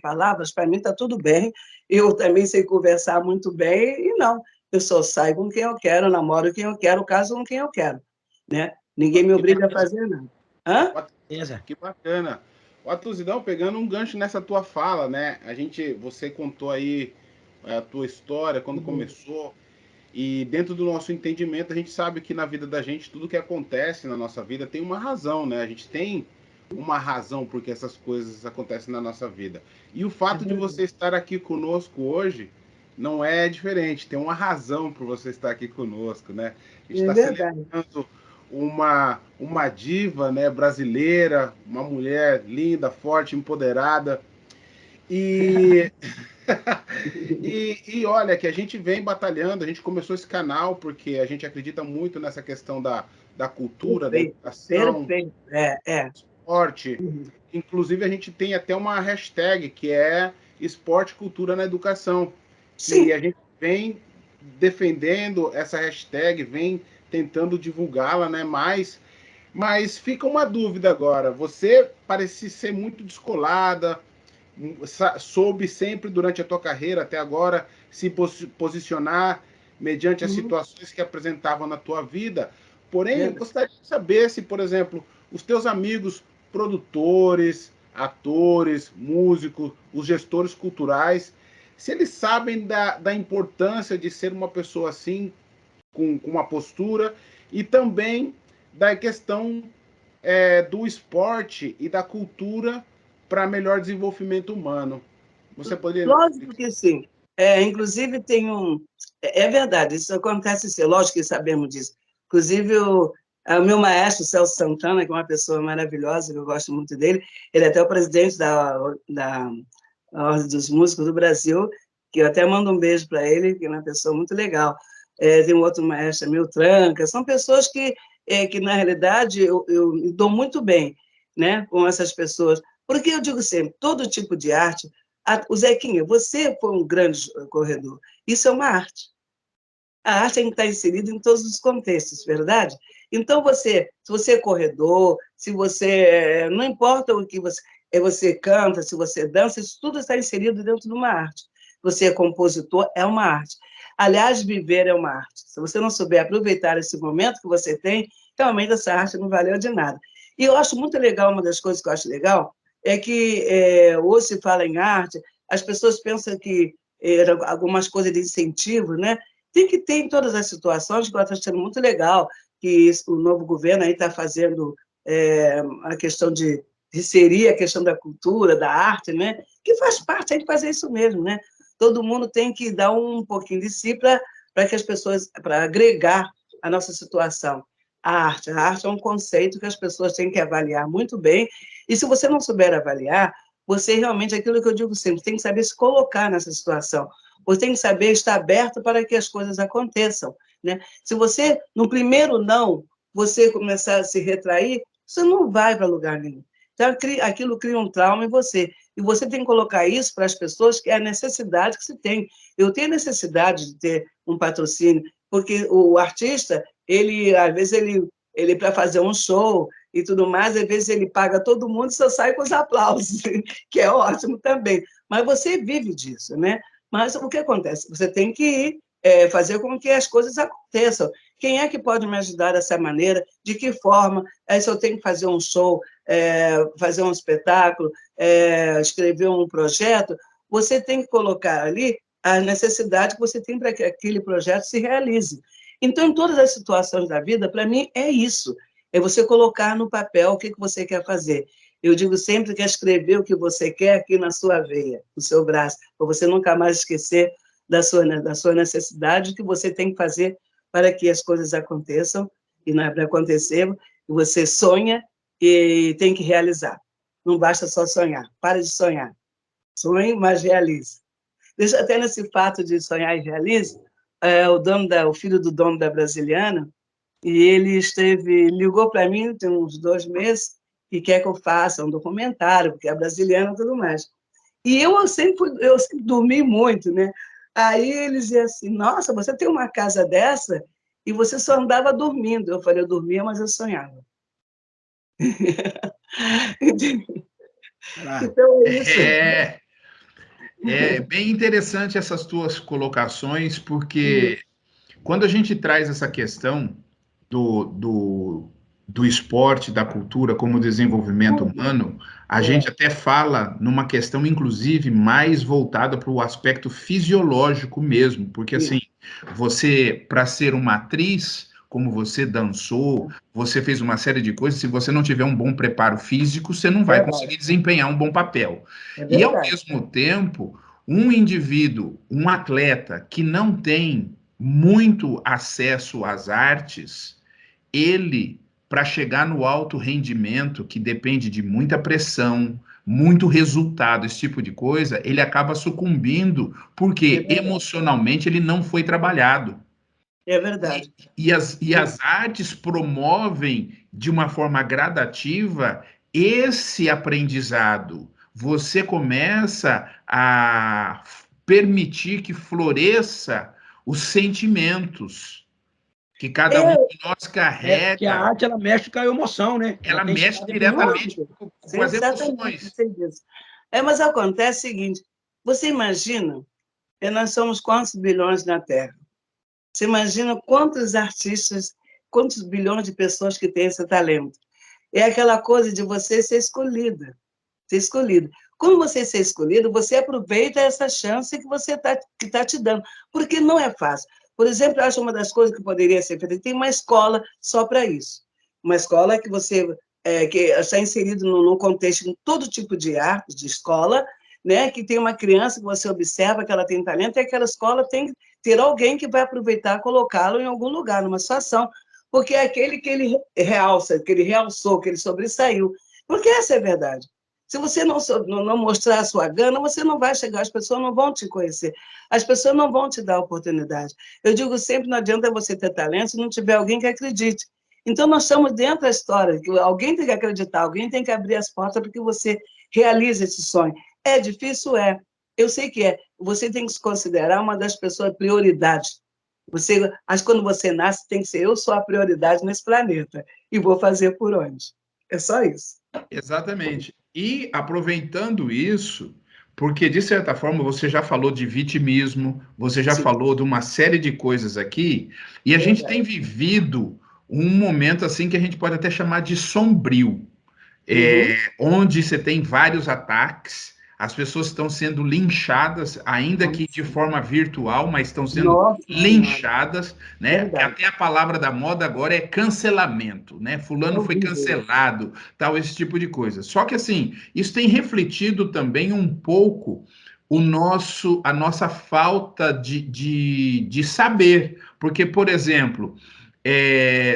palavras, para mim está tudo bem, eu também sei conversar muito bem, e não, eu só saio com quem eu quero, namoro quem eu quero, caso com quem eu quero, né? Ninguém me obriga a fazer nada. Hã? Que bacana. Ó, Tuzidão, pegando um gancho nessa tua fala, né? Você contou aí a tua história, quando começou, e dentro do nosso entendimento, a gente sabe que na vida da gente, tudo que acontece na nossa vida tem uma razão, né? A gente tem uma razão por que essas coisas acontecem na nossa vida. E o fato de você estar aqui conosco hoje não é diferente, tem uma razão por você estar aqui conosco, né? A gente está celebrando uma diva, né, brasileira, uma mulher linda, forte, empoderada. E, e olha, que a gente vem batalhando, a gente começou esse canal porque a gente acredita muito nessa questão da cultura, da educação, esporte. Inclusive, a gente tem até uma hashtag que é Esporte Cultura na Educação. Sim. E a gente vem defendendo essa hashtag, vem tentando divulgá-la, né? Mas fica uma dúvida agora. Você parece ser muito descolada, soube sempre durante a tua carreira até agora se posicionar mediante as situações que apresentavam na tua vida. Porém, eu gostaria de saber se, por exemplo, os teus amigos produtores, atores, músicos, os gestores culturais, se eles sabem da importância de ser uma pessoa assim, com uma postura, e também da questão do esporte e da cultura para melhor desenvolvimento humano. Você poderia... Lógico que sim. Inclusive, tem um... É verdade, isso acontece sim, lógico que sabemos disso. Inclusive, o meu maestro, Celso Santana, que é uma pessoa maravilhosa, que eu gosto muito dele, ele é até o presidente da Ordem dos Músicos do Brasil, que eu até mando um beijo para ele, que é uma pessoa muito legal. Tem um outro maestro, Mil Tranca, são pessoas que na realidade, eu me dou muito bem, né, com essas pessoas. Porque eu digo sempre, todo tipo de arte... O Zequinha, você foi um grande corredor. Isso é uma arte. A arte tem que estar inserida em todos os contextos, verdade? Então, se você é corredor, se você... Não importa o que você canta, se você dança, isso tudo está inserido dentro de uma arte. Você é compositor, é uma arte. Aliás, viver é uma arte. Se você não souber aproveitar esse momento que você tem, realmente essa arte não valeu de nada. E eu acho muito legal, uma das coisas que eu acho legal, é que hoje se fala em arte, as pessoas pensam que algumas coisas de incentivo, né? Tem que ter em todas as situações, que eu estou achando muito legal, que o novo governo aí está fazendo a questão de inserir a questão da cultura, da arte, né? Que faz parte, tem que fazer isso mesmo, né? Todo mundo tem que dar um pouquinho de si para que as pessoas, para agregar a nossa situação. A arte é um conceito que as pessoas têm que avaliar muito bem, e se você não souber avaliar, você realmente, aquilo que eu digo sempre, tem que saber se colocar nessa situação, Você tem que saber estar aberto para que as coisas aconteçam, né? Se você, no primeiro não, você começar a se retrair, você não vai para lugar nenhum. Então, aquilo cria um trauma em você. E você tem que colocar isso para as pessoas, que é a necessidade que se tem. Eu tenho necessidade de ter um patrocínio, porque o artista, às vezes, ele para fazer um show e tudo mais, às vezes ele paga todo mundo e só sai com os aplausos, que é ótimo também. Mas você vive disso, né? Mas o que acontece? Você tem que fazer com que as coisas aconteçam. Quem é que pode me ajudar dessa maneira? De que forma? Se eu tenho que fazer um show, fazer um espetáculo, escrever um projeto, você tem que colocar ali a necessidade que você tem para que aquele projeto se realize. Então, em todas as situações da vida, para mim, é isso. É você colocar no papel o que você quer fazer. Eu digo sempre que é escrever o que você quer aqui na sua veia, no seu braço, para você nunca mais esquecer da sua necessidade, o que você tem que fazer para que as coisas aconteçam, e para acontecer, você sonha e tem que realizar. Não basta só sonhar, para de sonhar. Sonhe, mas realize. Deixa até nesse fato de sonhar e realize, o filho do dono da Brasiliana, e ele ligou para mim, tem uns 2 meses, e quer que eu faça um documentário, porque é brasiliana e tudo mais. E eu sempre dormi muito, né? Aí ele dizia assim, nossa, você tem uma casa dessa e você só andava dormindo. Eu falei, eu dormia, mas eu sonhava. Então é isso. É bem interessante essas tuas colocações, porque quando a gente traz essa questão do esporte, da cultura como desenvolvimento humano, a gente até fala numa questão, inclusive, mais voltada para o aspecto fisiológico mesmo, porque assim, você, para ser uma atriz, como você dançou, você fez uma série de coisas, se você não tiver um bom preparo físico, você não vai conseguir desempenhar um bom papel. E, ao mesmo tempo, um indivíduo, um atleta que não tem muito acesso às artes, ele, para chegar no alto rendimento, que depende de muita pressão, muito resultado, esse tipo de coisa, ele acaba sucumbindo, porque emocionalmente ele não foi trabalhado. É verdade. E as artes promovem, de uma forma gradativa, esse aprendizado. Você começa a permitir que floresça os sentimentos que cada um de nós carrega. Que a arte, ela mexe com a emoção, né? Ela mexe diretamente com as emoções. Mas acontece o seguinte, você imagina, nós somos quantos bilhões na Terra? Você imagina quantos artistas, quantos bilhões de pessoas que têm esse talento? É aquela coisa de você ser escolhida. Ser escolhida. Quando você ser escolhido, você aproveita essa chance que você tá te dando, porque não é fácil. Por exemplo, eu acho uma das coisas que poderia ser feita, tem uma escola só para isso. Uma escola que você que está inserido no contexto de todo tipo de arte, de escola, né, que tem uma criança que você observa que ela tem talento, e aquela escola tem que ter alguém que vai aproveitar, colocá-lo em algum lugar, numa situação, porque é aquele que ele realça, que ele realçou, que ele sobressaiu. Porque essa é a verdade. Se você não mostrar a sua gana, você não vai chegar, as pessoas não vão te conhecer, as pessoas não vão te dar oportunidade. Eu digo sempre, não adianta você ter talento se não tiver alguém que acredite. Então, nós estamos dentro da história, que alguém tem que acreditar, alguém tem que abrir as portas para que você realize esse sonho. É difícil? É. Eu sei que é. Você tem que se considerar uma das pessoas prioridade. Acho que quando você nasce, tem que ser, eu sou a prioridade nesse planeta, e vou fazer por onde. É só isso. Exatamente. E aproveitando isso, porque de certa forma você já falou de vitimismo, você já falou de uma série de coisas aqui, e a gente tem vivido um momento assim que a gente pode até chamar de sombrio, onde você tem vários ataques, as pessoas estão sendo linchadas, ainda que de forma virtual, mas estão sendo linchadas, né? Até a palavra da moda agora é cancelamento, né? Fulano foi cancelado, tal, esse tipo de coisa. Só que, assim, isso tem refletido também um pouco a nossa falta de saber. Porque, por exemplo,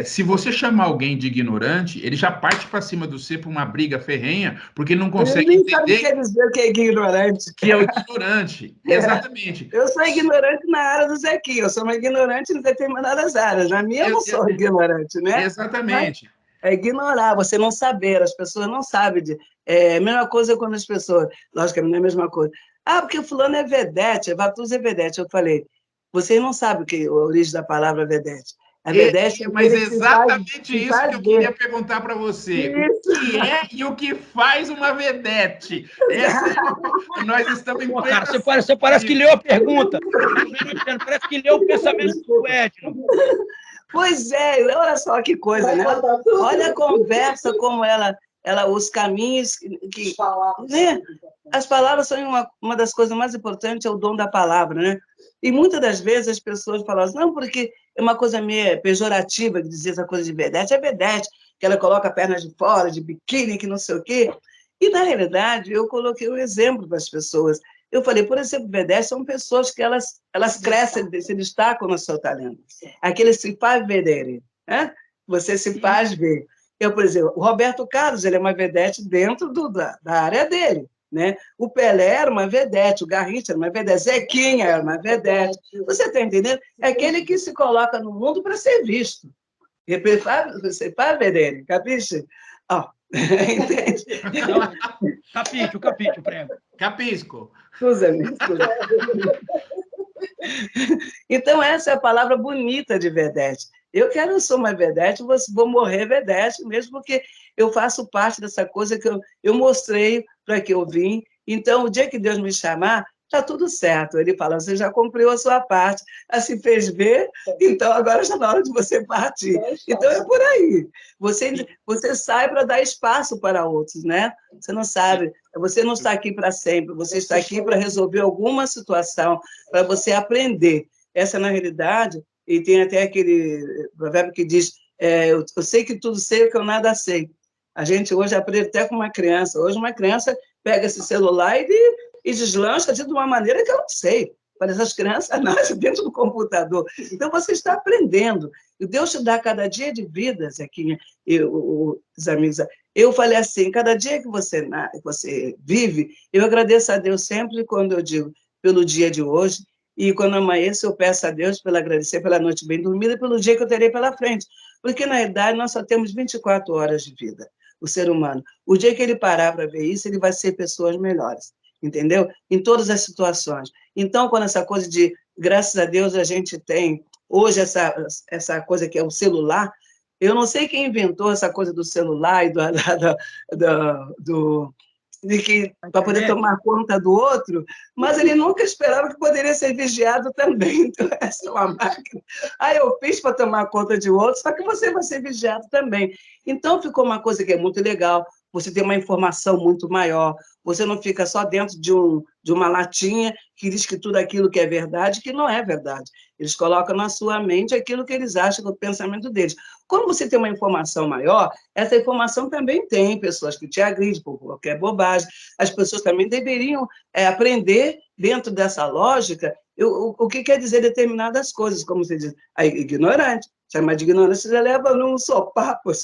Se você chamar alguém de ignorante, ele já parte para cima do você para uma briga ferrenha, porque não consegue nem sabe o que entender quer dizer o que é ignorante. que é o ignorante. Exatamente. Eu sou ignorante na área do Zequinha, eu sou uma ignorante em determinadas áreas. Na minha eu não sou ignorante, né? Exatamente. Mas é ignorar, você não saber, as pessoas não sabem. A mesma coisa quando as pessoas, logicamente não é a mesma coisa. Ah, porque fulano é vedete, Vattuso é vedete. Eu falei, vocês não sabem a origem da palavra vedete. A vedete é mas é aquele que exatamente se isso faz que eu ver. queria perguntar para você. Isso. O que é e o que faz uma vedete? Nós estamos em cara, você parece que leu a pergunta. Parece que leu o pensamento do Edno. Pois é, olha só que coisa, né? Olha a conversa, como os caminhos que... Né? As palavras são uma das coisas mais importantes, é o dom da palavra, né? E muitas das vezes as pessoas falam assim, não, porque é uma coisa meio pejorativa que dizer essa coisa de vedete, é vedete, que ela coloca a perna de fora, de biquíni, que não sei o quê. E, na realidade, eu coloquei um exemplo para as pessoas. Eu falei, por exemplo, vedete são pessoas que elas crescem, se destacam no seu talento. Aquele se faz vedere, né? Você se faz ver. Eu, por exemplo, o Roberto Carlos, ele é uma vedete dentro da área dele, né? O Pelé era uma vedete, o Garrincha era uma vedete, Zequinha era uma vedete. Você está entendendo? É aquele que se coloca no mundo para ser visto. Você faz vedere, capisce? Oh. Entende? Capício, prego. Capisco. Scusa-me. Então, essa é a palavra bonita de vedete. Eu sou uma vedete, vou morrer vedete, mesmo porque eu faço parte dessa coisa que eu mostrei para que eu vim. Então, o dia que Deus me chamar, está tudo certo. Ele fala, você já cumpriu a sua parte, se fez ver, então agora está na hora de você partir. Então, é por aí. Você sai para dar espaço para outros, né? Você não sabe, você não está aqui para sempre, você está aqui para resolver alguma situação, para você aprender. Essa, na realidade, e tem até aquele provérbio que diz, eu sei que tudo sei, o que eu nada sei. A gente hoje aprende até com uma criança. Hoje uma criança pega esse celular e deslancha de uma maneira que eu não sei. Para essas crianças nascem dentro do computador. Então, você está aprendendo. E Deus te dá cada dia de vida, Zequinha, os amigos. Eu falei assim, cada dia que você vive, eu agradeço a Deus sempre quando eu digo pelo dia de hoje, e quando amanheço eu peço a Deus para agradecer pela noite bem dormida, pelo dia que eu terei pela frente. Porque, na realidade, nós só temos 24 horas de vida, o ser humano. O dia que ele parar para ver isso, ele vai ser pessoas melhores, entendeu? Em todas as situações. Então, quando essa coisa de, graças a Deus, a gente tem hoje essa coisa que é o celular, eu não sei quem inventou essa coisa do celular e de que para poder tomar conta do outro, mas ele nunca esperava que poderia ser vigiado também. Então, essa é uma máquina. Eu fiz para tomar conta de outro, só que você vai ser vigiado também. Então, ficou uma coisa que é muito legal, você tem uma informação muito maior, você não fica só dentro de uma latinha que diz que tudo aquilo que é verdade, que não é verdade. Eles colocam na sua mente aquilo que eles acham do pensamento deles. Quando você tem uma informação maior, essa informação também tem pessoas que te agridem por qualquer bobagem. As pessoas também deveriam aprender, dentro dessa lógica, o que quer dizer determinadas coisas, como você diz, ignorante. Chamar de ignorância, você leva num sopapo,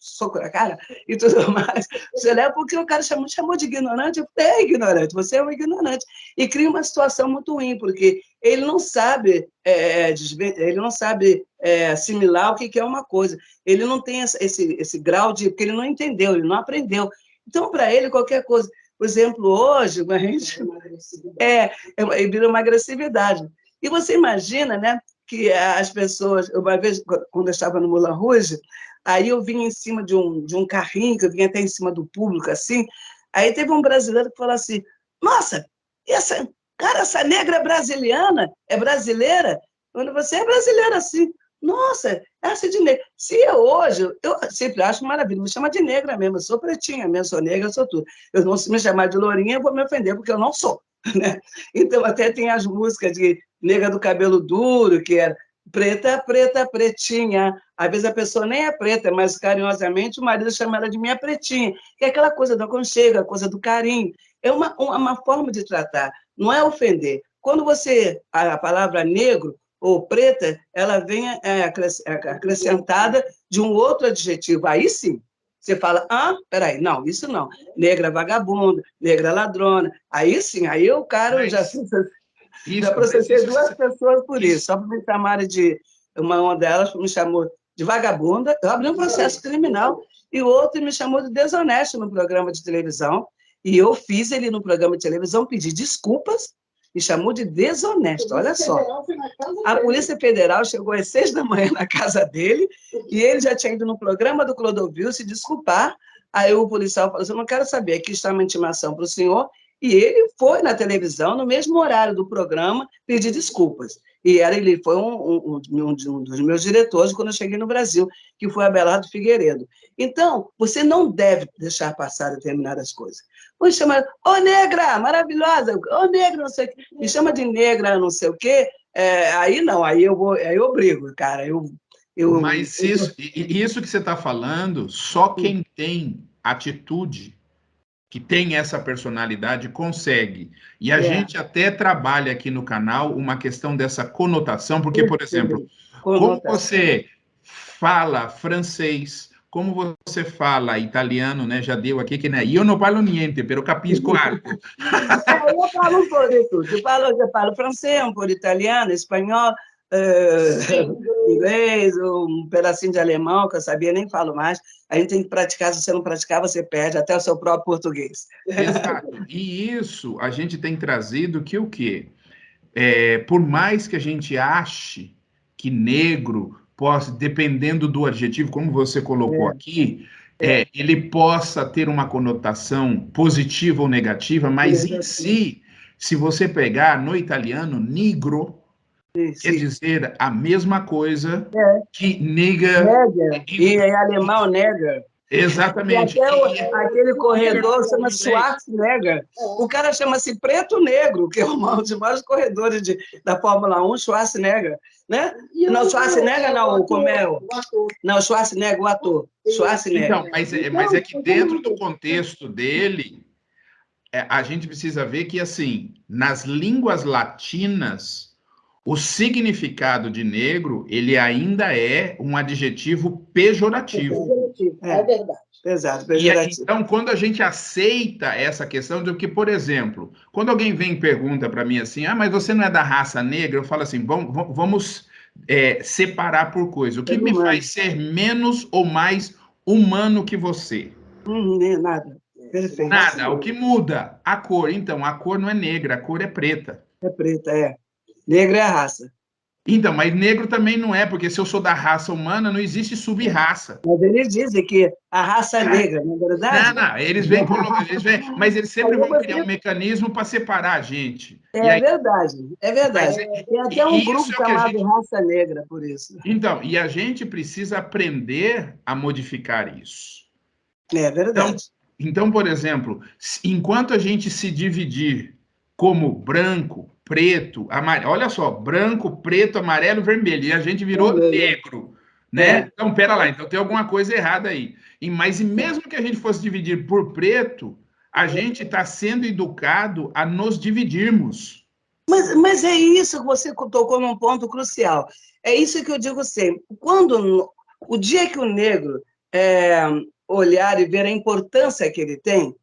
soco na cara e tudo mais. Você leva porque o cara chamou de ignorante, ignorante, você é um ignorante. E cria uma situação muito ruim, porque ele não sabe, assimilar o que é uma coisa. Ele não tem esse grau de... porque ele não entendeu, ele não aprendeu. Então, para ele, qualquer coisa... Por exemplo, hoje, a gente... vira uma agressividade. E você imagina, né, que as pessoas... Uma vez, quando eu estava no Moulin Rouge, aí eu vinha em cima de um carrinho, que eu vinha até em cima do público, assim, aí teve um brasileiro que falou assim, nossa, essa negra é brasileira? Quando você é brasileira, sim. Nossa, essa é de negra. Se eu sempre acho maravilha, me chama de negra mesmo, eu sou pretinha mesmo, sou negra, eu sou tudo. Eu não, se me chamar de lourinha, eu vou me ofender, porque eu não sou. Né? Então, até tem as músicas de negra do cabelo duro, que era preta, preta, pretinha. Às vezes a pessoa nem é preta, mas carinhosamente o marido chama ela de minha pretinha, que é aquela coisa do aconchego, a coisa do carinho. É uma forma de tratar, não é ofender. Quando a palavra negro, ou preta, ela vem acrescentada de um outro adjetivo. Aí sim, você fala, peraí, não, isso não. Negra vagabunda, negra ladrona. Aí sim, aí o cara já processei duas pessoas por isso, só por me chamarem de... Uma delas me chamou de vagabunda, eu abri um processo criminal, e o outro me chamou de desonesto no programa de televisão, e eu fiz ele no programa de televisão pedir desculpas, me chamou de desonesto, olha só. A Polícia Federal chegou às 6 da manhã na casa dele, e ele já tinha ido no programa do Clodovil se desculpar. Aí o policial falou assim, eu não quero saber, aqui está uma intimação para o senhor, e ele foi na televisão, no mesmo horário do programa, pedir desculpas. E ele foi um dos meus diretores quando eu cheguei no Brasil, que foi Abelardo Figueiredo. Então, você não deve deixar passar determinadas coisas. Me chama, ô negra, maravilhosa, ô negra, não sei o quê. Me chama de negra, não sei o quê. Aí não, aí eu brigo, cara. Mas isso que você está falando, só quem tem atitude, que tem essa personalidade, consegue. E a gente até trabalha aqui no canal uma questão dessa conotação, porque, por exemplo, como você fala francês, como você fala italiano, né? Já deu aqui que né? Eu não falo niente, pero capisco algo. Eu falo um pouco de tudo. Eu falo francês, um pouco de italiano, espanhol, inglês, um pedacinho de alemão, que eu sabia, nem falo mais. A gente tem que praticar, se você não praticar, você perde até o seu próprio português. Exato. E isso a gente tem trazido que o quê? Por mais que a gente ache que negro possa, dependendo do adjetivo, como você colocou aqui, ele possa ter uma conotação positiva ou negativa, mas em si, se você pegar no italiano, negro quer dizer a mesma coisa que nega. E em alemão, nega. Exatamente. E até aquele corredor chama Schwarzenegger. O cara chama-se Preto Negro, que é um dos maiores corredores da Fórmula 1, Schwarzenegger. Né? Não, Schwarzenegger não, como é? Não, Schwarzenegger, o ator. Schwarzenegger. Então, mas é que dentro do contexto dele, a gente precisa ver que, assim, nas línguas latinas, o significado de negro, ele ainda é um adjetivo pejorativo. É verdade. Exato, então, quando a gente aceita essa questão de que, por exemplo, quando alguém vem e pergunta para mim assim, mas você não é da raça negra? Eu falo assim, vamos separar por coisa. O que me faz ser menos ou mais humano que você? Nada. Perfeito. Nada. O que muda? A cor. Então, a cor não é negra, a cor é preta. É preta, é. Negra é a raça. Então, mas negro também não é, porque se eu sou da raça humana, não existe sub-raça. Mas eles dizem que a raça é negra, não é verdade? Não, eles vêm, mas eles sempre vão criar um mecanismo para separar a gente. Verdade, é verdade. Tem até um grupo chamado Raça Negra, por isso. Então, e a gente precisa aprender a modificar isso. É verdade. Então, por exemplo, enquanto a gente se dividir como branco, preto, amarelo, olha só, branco, preto, amarelo, vermelho, e a gente virou negro, né? Então, pera lá, então tem alguma coisa errada aí. Mas mesmo que a gente fosse dividir por preto, a gente está sendo educado a nos dividirmos. Mas é isso que você tocou num ponto crucial. É isso que eu digo sempre. O dia que o negro olhar e ver a importância que ele tem,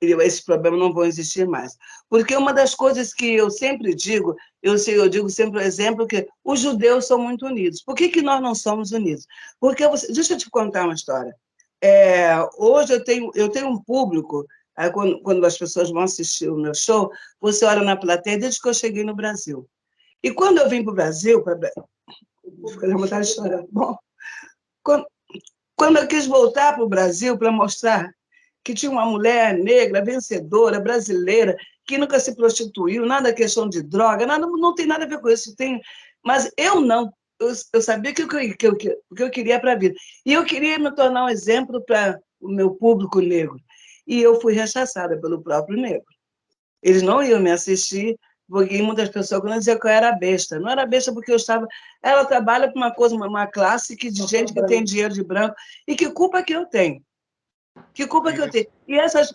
esses problemas não vão existir mais. Porque uma das coisas que eu sempre digo, eu digo sempre o exemplo que os judeus são muito unidos. Por que nós não somos unidos? Porque, deixa eu te contar uma história. Hoje eu tenho um público, quando as pessoas vão assistir o meu show, você olha na plateia desde que eu cheguei no Brasil. E quando eu vim para o Brasil, fica com vontade de chorar. Bom, quando eu quis voltar para o Brasil para mostrar que tinha uma mulher negra, vencedora, brasileira, que nunca se prostituiu, nada questão de droga, nada, não tem nada a ver com isso. Mas eu não. Eu sabia que eu queria para a vida. E eu queria me tornar um exemplo para o meu público negro. E eu fui rechaçada pelo próprio negro. Eles não iam me assistir, porque muitas pessoas diziam que eu era besta. Não era besta porque eu estava... Ela trabalha para uma classe de gente que tem dinheiro de branco. E que culpa que eu tenho? Que culpa que eu tenho? E essas,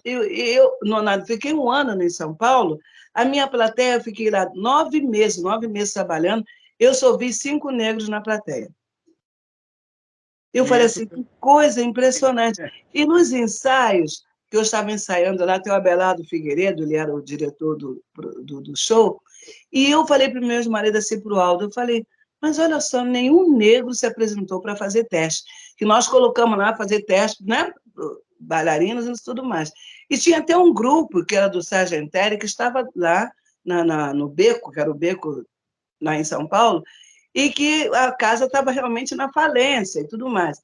fiquei um ano em São Paulo, a minha plateia, eu fiquei lá 9 meses trabalhando, eu só vi 5 negros na plateia. Eu falei assim, que coisa impressionante. E nos ensaios, que eu estava ensaiando lá, tem o Abelardo Figueiredo, ele era o diretor do show, e eu falei para o meu ex-marido, assim, para o Aldo, eu falei, mas olha só, nenhum negro se apresentou para fazer teste, que nós colocamos lá fazer teste, né, bailarinos e tudo mais. E tinha até um grupo, que era do Sargentelli, que estava lá no Beco, que era o Beco lá em São Paulo, e que a casa estava realmente na falência e tudo mais.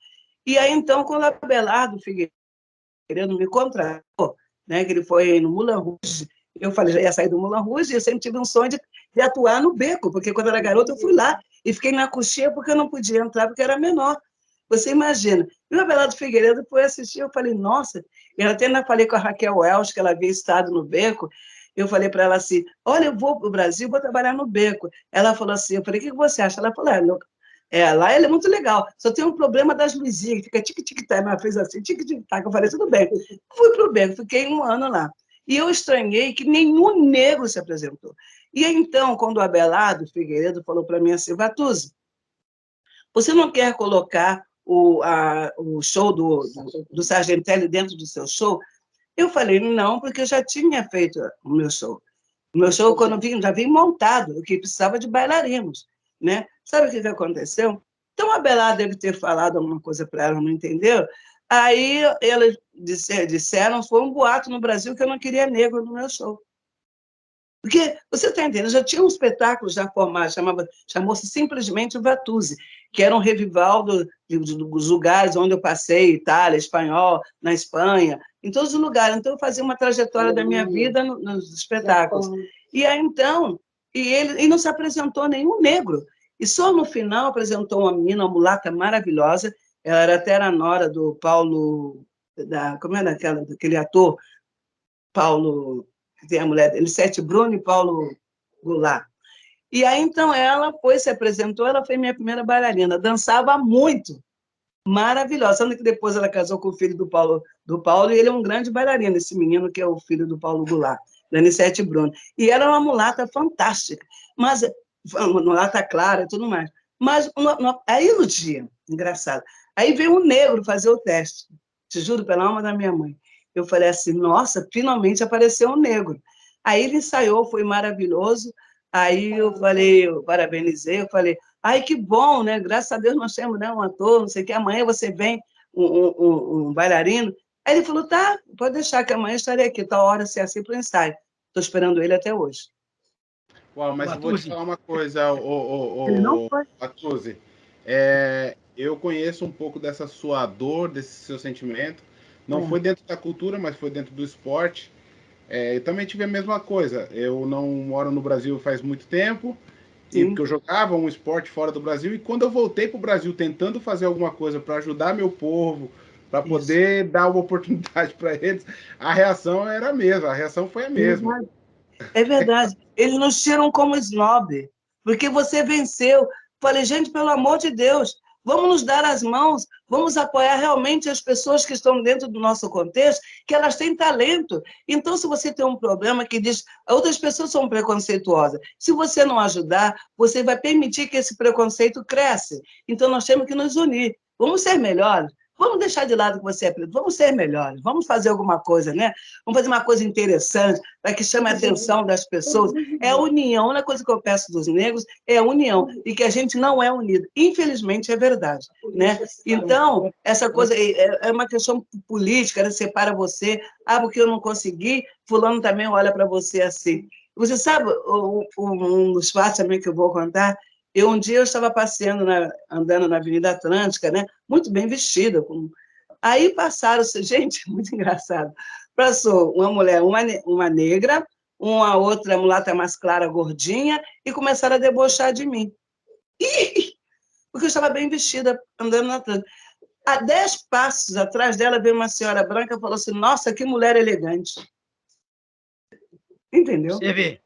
E aí, então, quando o Abelardo Figueiredo me contratou, né, que ele foi no Moulin Rouge, eu falei, já ia sair do Moulin Rouge, e eu sempre tive um sonho de atuar no Beco, porque quando eu era garota eu fui lá e fiquei na coxinha porque eu não podia entrar, porque era menor. Você imagina. E o Abelardo Figueiredo foi assistir, eu falei, nossa, eu até ainda falei com a Raquel Welch, que ela havia estado no Beco, eu falei para ela assim, olha, eu vou para o Brasil, vou trabalhar no Beco. Ela falou assim, eu falei, o que você acha? Ela falou, lá ele é muito legal, só tem um problema das luzinhas, fica tic-tic-tac, ela fez assim, tic-tic-tac, eu falei, tudo bem. Fui para o Beco, fiquei um ano lá. E eu estranhei que nenhum negro se apresentou. E então, quando o Abelardo Figueiredo falou para mim assim, Vatuzi, você não quer colocar o show do Sargentelli dentro do seu show? Eu falei, não, porque eu já tinha feito o meu show. O meu show, quando eu vim, já vim montado, o que precisava de bailarinos, né? Sabe o que aconteceu? Então, a Belardo deve ter falado alguma coisa para ela, não entendeu? Aí, elas disseram, foi um boato no Brasil que eu não queria negro no meu show. Porque, você está entendendo, já tinha um espetáculo já formado, chamou-se simplesmente Vatuzi, que era um revival dos lugares onde eu passei, Itália, Espanhol, na Espanha, em todos os lugares. Então, eu fazia uma trajetória da minha vida nos espetáculos. E aí, então, e não se apresentou nenhum negro. E só no final apresentou uma menina, uma mulata maravilhosa, ela até era nora do Paulo, como era daquele ator, Paulo, que tem a mulher dele, Sete Bruno e Paulo Goulart. E aí, então, ela se apresentou, ela foi minha primeira bailarina, dançava muito, maravilhosa. Sendo que depois ela casou com o filho do Paulo, e ele é um grande bailarino, esse menino que é o filho do Paulo Goulart, Danicete Bruno. E ela é uma mulata fantástica, mas mulata clara e tudo mais. Mas aí no dia, engraçado, aí veio um negro fazer o teste, te juro pela alma da minha mãe. Eu falei assim, nossa, finalmente apareceu um negro. Aí ele ensaiou, foi maravilhoso. Aí eu falei, eu parabenizei, eu falei, ai, que bom, né? Graças a Deus nós temos, né, um ator, não sei o que, amanhã você vem, um bailarino. Aí ele falou, tá, pode deixar que amanhã eu estarei aqui, tal hora, se é assim, para o ensaio. Estou esperando ele até hoje. Uau, mas eu vou te falar uma coisa, Ele não foi. Vatuzi. Eu conheço um pouco dessa sua dor, desse seu sentimento. Não foi dentro da cultura, mas foi dentro do esporte. Eu também tive a mesma coisa. Eu não moro no Brasil faz muito tempo, e porque eu jogava um esporte fora do Brasil, e quando eu voltei para o Brasil tentando fazer alguma coisa para ajudar meu povo, para poder dar uma oportunidade para eles, a reação era a mesma, a reação foi a mesma. É verdade. Eles nos tiram como snob, porque você venceu. Falei, gente, pelo amor de Deus, vamos nos dar as mãos, vamos apoiar realmente as pessoas que estão dentro do nosso contexto, que elas têm talento. Então, se você tem um problema que diz outras pessoas são preconceituosas, se você não ajudar, você vai permitir que esse preconceito cresça. Então, nós temos que nos unir. Vamos ser melhores. Vamos deixar de lado que você é preto, vamos ser melhores, vamos fazer alguma coisa, né? Vamos fazer uma coisa interessante para que chame a atenção das pessoas. É a união, a única coisa que eu peço dos negros é a união, e que a gente não é unido. Infelizmente, é verdade, né? Então, essa coisa é uma questão política, né? Separa você, porque eu não consegui, fulano também olha para você assim. Você sabe, um dos fatos também que eu vou contar, um dia eu estava passeando, andando na Avenida Atlântica, né? Muito bem vestida. Aí passaram, gente, muito engraçado. Passou uma mulher, uma negra, uma outra mulata mais clara, gordinha, e começaram a debochar de mim. Porque eu estava bem vestida, andando na Atlântica. A 10 passos atrás dela veio uma senhora branca e falou assim, nossa, que mulher elegante. Entendeu? Você vê.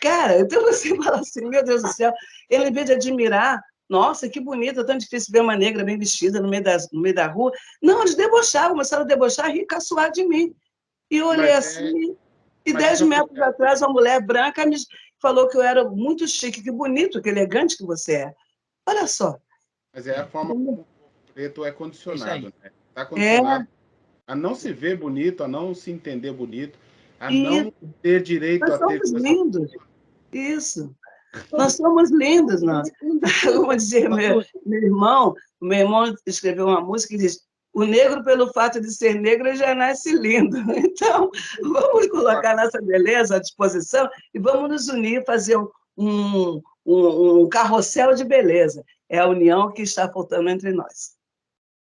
Cara, então você fala assim, meu Deus do céu, ele, em vez de admirar, nossa, que bonito, é tão difícil ver uma negra bem vestida no meio da rua. Não, eles debochavam, começaçaram a debochar, rir, caçoar de mim. E eu olhei assim, e 10 metros atrás, uma mulher branca me falou que eu era muito chique, que bonito, que elegante que você é. Olha só. Mas é a forma como o preto é condicionado, né? Está É, condicionado a não se ver bonito, a não se entender bonito, a não ter direito nós a ter somos coisa. lindos. Isso. Nós somos lindos, nós. Como dizia meu irmão escreveu uma música que diz: o negro, pelo fato de ser negro, já nasce lindo. Então, vamos colocar nossa beleza à disposição e vamos nos unir, fazer um carrossel de beleza. É a união que está faltando entre nós.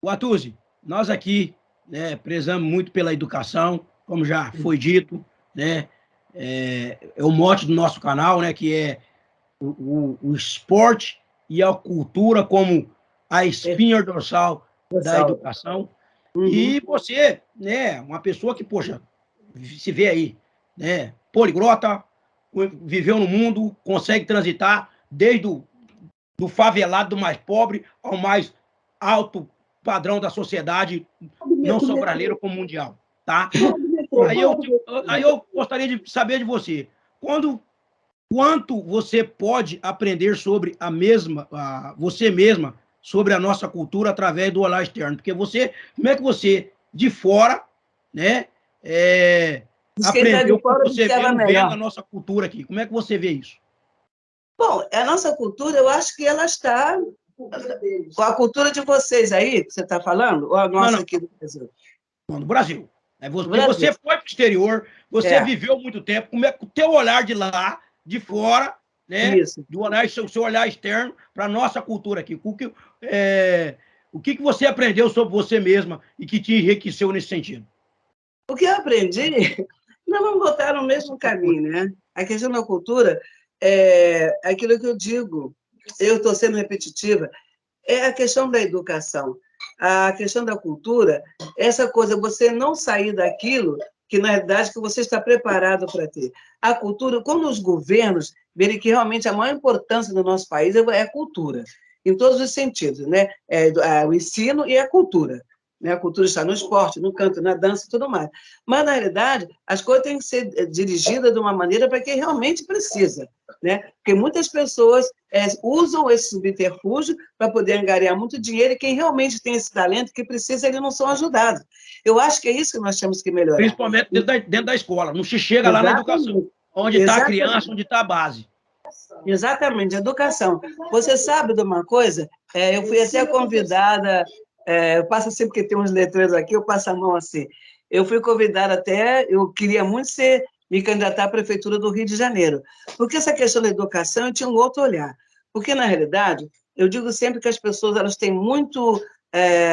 Watusi, nós aqui, né, prezamos muito pela educação, como já foi dito, né? É o mote do nosso canal, né, que é o esporte e a cultura como a espinha dorsal da educação. E você, né, uma pessoa que, poxa, se vê aí, né, poliglota, viveu no mundo, consegue transitar desde do favelado, do mais pobre, ao mais alto padrão da sociedade, não só brasileiro, como mundial, tá? Aí eu gostaria de saber de você, quanto você pode aprender sobre você mesma, sobre a nossa cultura através do olhar externo? Porque como é que você, de fora, né, aprendeu que você vendo a nossa cultura aqui? Como é que você vê isso? Bom, a nossa cultura, eu acho que ela está com a cultura de vocês aí, que você está falando, ou a nossa aqui do Brasil? Não, no Brasil. Você foi para o exterior, você viveu muito tempo, como é que o teu olhar de lá, de fora, né? Isso. Do olhar, seu olhar externo para a nossa cultura aqui. O que você aprendeu sobre você mesma e que te enriqueceu nesse sentido? O que eu aprendi, nós vamos voltar no mesmo caminho, né? A questão da cultura é aquilo que eu digo, eu estou sendo repetitiva, é a questão da educação, a questão da cultura, essa coisa, você não sair daquilo que, na verdade, que você está preparado para ter. A cultura, quando os governos verem que realmente a maior importância do nosso país é a cultura, em todos os sentidos, né? O ensino e a cultura. Né? A cultura está no esporte, no canto, na dança e tudo mais. Mas, na realidade, as coisas têm que ser dirigidas de uma maneira para quem realmente precisa. Né? Porque muitas pessoas usam esse subterfúgio para poder angariar muito dinheiro e quem realmente tem esse talento que precisa, eles não são ajudados. Eu acho que é isso que nós temos que melhorar. Principalmente dentro da escola, não se chega lá na educação, onde está a criança, onde está a base. Exatamente, educação. Você sabe de uma coisa? Eu fui até convidada, eu passo assim, porque tem uns letreiros aqui, eu passo a mão assim. Eu fui convidada até, eu queria muito me candidatar à Prefeitura do Rio de Janeiro, porque essa questão da educação eu tinha um outro olhar. Porque, na realidade, eu digo sempre que as pessoas elas têm muito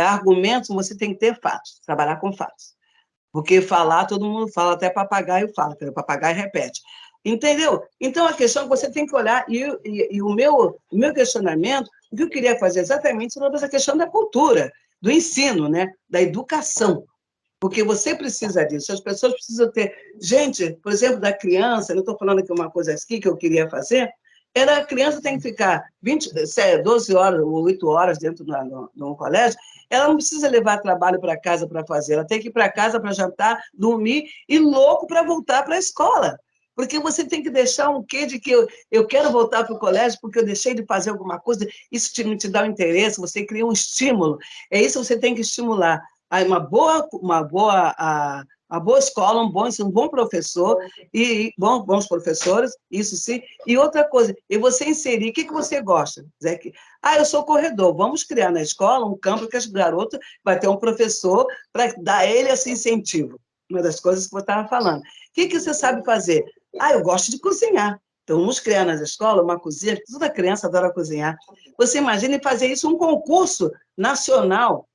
argumentos, você tem que ter fatos, trabalhar com fatos. Porque falar, todo mundo fala, até papagaio fala, o papagaio repete. Entendeu? Então, a questão é que você tem que olhar, e o meu questionamento, o que eu queria fazer exatamente sobre essa questão da cultura, do ensino, né? Da educação. Porque você precisa disso, as pessoas precisam ter... Gente, por exemplo, da criança, eu estou falando aqui uma coisa aqui que eu queria fazer, a criança tem que ficar 12 horas ou 8 horas dentro de um colégio, ela não precisa levar trabalho para casa para fazer, ela tem que ir para casa para jantar, dormir e louco para voltar para a escola. Porque você tem que deixar um quê de que eu quero voltar para o colégio porque eu deixei de fazer alguma coisa, isso te dá um interesse, você cria um estímulo. É isso que você tem que estimular. Uma boa escola, um bom professor, e bons professores, isso sim. E outra coisa, e você inserir, o que você gosta? Eu sou corredor, vamos criar na escola um campo que as garotas vai ter um professor para dar a ele esse incentivo. Uma das coisas que você estava falando. O que você sabe fazer? Eu gosto de cozinhar. Então, vamos criar nas escolas uma cozinha, toda criança adora cozinhar. Você imagina fazer isso um concurso nacional,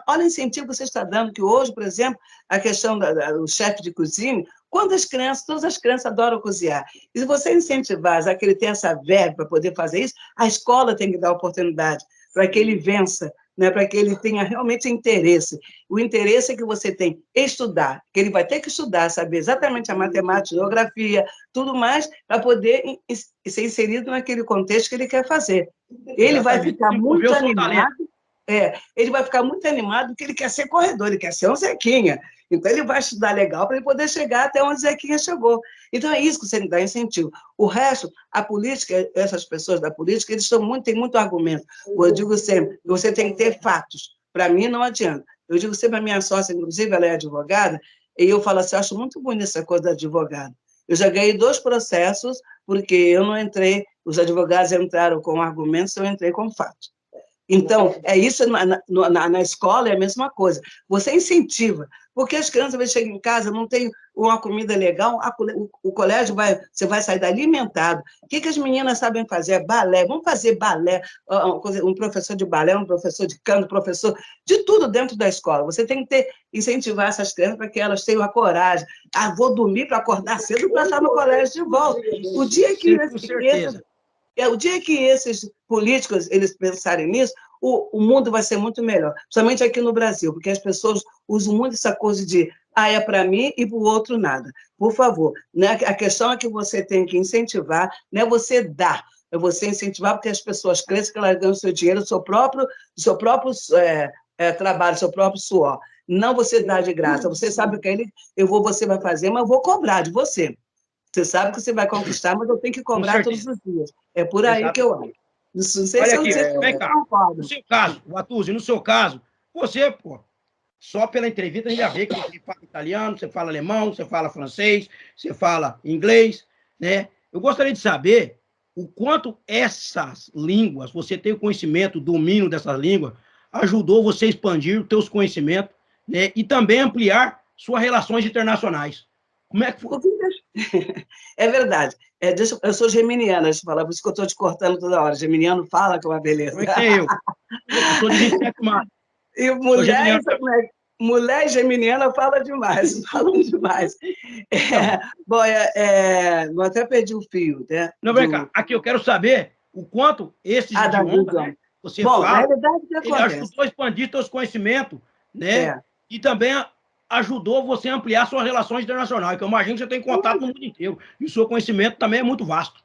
olha o incentivo que você está dando, que hoje, por exemplo, a questão do chefe de cozinha, todas as crianças adoram cozinhar. E se você incentivar que ele tenha essa verba para poder fazer isso, a escola tem que dar oportunidade para que ele vença né, para que ele tenha realmente interesse. O interesse é que você tem estudar, que ele vai ter que estudar, saber exatamente a matemática, geografia, tudo mais, para poder ser inserido naquele contexto que ele quer fazer. Ele vai ficar muito animado. Ele vai ficar muito animado porque ele quer ser corredor, ele quer ser um Zequinha. Então, ele vai estudar legal para ele poder chegar até onde Zequinha chegou. Então, é isso que você dá incentivo. O resto, a política, essas pessoas da política, eles têm muito argumento. Eu digo sempre, você tem que ter fatos. Para mim, não adianta. Eu digo sempre a minha sócia, inclusive, ela é advogada, e eu falo assim, eu acho muito bonita essa coisa da advogada. Eu já ganhei 2 processos, porque eu não entrei, os advogados entraram com argumentos, eu entrei com fatos. Então, é isso na escola, é a mesma coisa. Você incentiva, porque as crianças, às vezes, chegam em casa, não tem uma comida legal, o colégio você vai sair dali alimentado. O que as meninas sabem fazer? Balé. Vamos fazer balé, um professor de balé, um professor de canto, professor de tudo dentro da escola. Você tem que incentivar essas crianças para que elas tenham a coragem. Vou dormir para acordar cedo para estar no colégio de volta. O dia que o dia que esses políticos eles pensarem nisso, o mundo vai ser muito melhor, principalmente aqui no Brasil, porque as pessoas usam muito essa coisa de é para mim e para o outro nada. Por favor, né? A questão é que você tem que incentivar, não é você dar, é você incentivar porque as pessoas crescem, que elas ganham o seu dinheiro, do seu próprio trabalho, do seu próprio suor. Não você dá de graça, você sabe o que você vai fazer, mas eu vou cobrar de você. Você sabe que você vai conquistar, mas eu tenho que cobrar todos os dias. É por aí que eu acho. Não sei Olha aqui, vem cá. No seu caso, Vatuzzi, no seu caso, você, só pela entrevista a gente já vê que você fala italiano, você fala alemão, você fala francês, você fala inglês, né? Eu gostaria de saber o quanto essas línguas, você tem o conhecimento, o domínio dessas línguas, ajudou você a expandir os seus conhecimentos, né? E também ampliar suas relações internacionais. Como é que foi? É verdade. Eu sou geminiana, deixa eu falar, por isso que eu estou te cortando toda hora. Geminiano fala que é uma beleza. Como é que é eu? Eu sou de 27 de março. E mulher geminiana fala demais, falam demais. Eu até perdi o fio. Né, não, vem cá. Aqui eu quero saber o quanto esses idiomas, né, você fala, na realidade, ele ajudou a expandir seus conhecimentos, né? E também ajudou você a ampliar suas relações internacionais, que eu imagino que você tem contato no mundo inteiro. E o seu conhecimento também é muito vasto.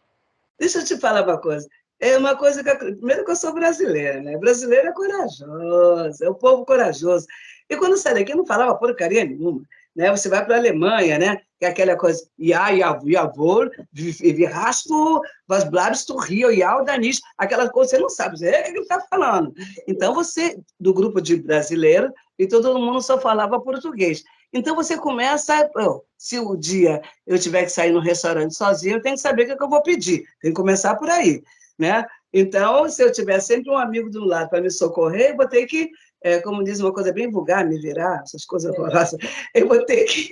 Deixa eu te falar uma coisa. É uma coisa primeiro que eu sou brasileira, né? Brasileiro é corajoso, é o povo corajoso. E quando eu saí daqui, eu não falava porcaria nenhuma. Né? Você vai para a Alemanha, né? Que é aquela coisa, jawohl, wir hast du, was bleibst du hier, ja oder nicht? Aquela coisa, você não sabe, o que ele está falando. Então, você, do grupo de brasileiros, e todo mundo só falava português. Então, você começa, se o dia eu tiver que sair no restaurante sozinho, eu tenho que saber o que eu vou pedir. Tem que começar por aí, né? Então, se eu tiver sempre um amigo do lado para me socorrer, eu vou ter que, como diz uma coisa bem vulgar, me virar, essas coisas horrorosas, eu vou ter que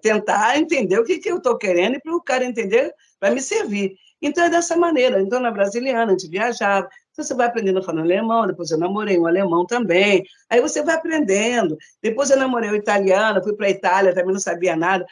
tentar entender o que eu estou querendo e para o cara entender, para me servir. Então, é dessa maneira. Então, na brasiliana, a gente viajava, você vai aprendendo a falar alemão, depois eu namorei um alemão também, aí você vai aprendendo. Depois eu namorei um italiano, fui para a Itália, também não sabia nada,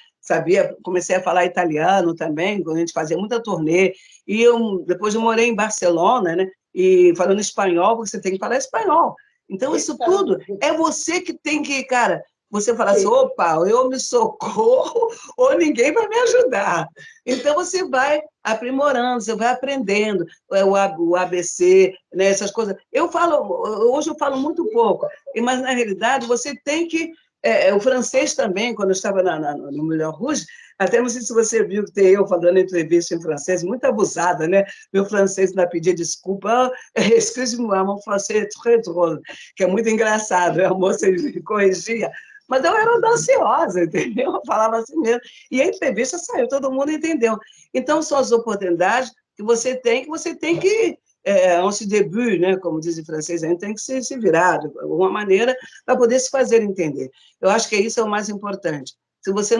comecei a falar italiano também, quando a gente fazia muita turnê, e depois eu morei em Barcelona, né, e falando espanhol, porque você tem que falar espanhol. Então, isso tudo é você que tem que, cara, você fala assim, opa, eu me socorro ou ninguém vai me ajudar. Então, você vai aprimorando, você vai aprendendo o ABC, né, essas coisas. Hoje eu falo muito pouco, mas, na realidade, você tem que... o francês também, quando eu estava no Moulin Rouge, até não sei se você viu que tem eu falando entrevista em francês, muito abusada, né? Meu francês ainda pedia desculpa, excuse-moi, mon français est très drôle, que é muito engraçado, a moça me corrigia, mas eu era audaciosa, entendeu? Eu falava assim mesmo, e a entrevista saiu, todo mundo entendeu. Então, são as oportunidades que você tem que antes début, né, como diz em francês, a gente tem que se virar de alguma maneira para poder se fazer entender. Eu acho que isso é o mais importante. Se você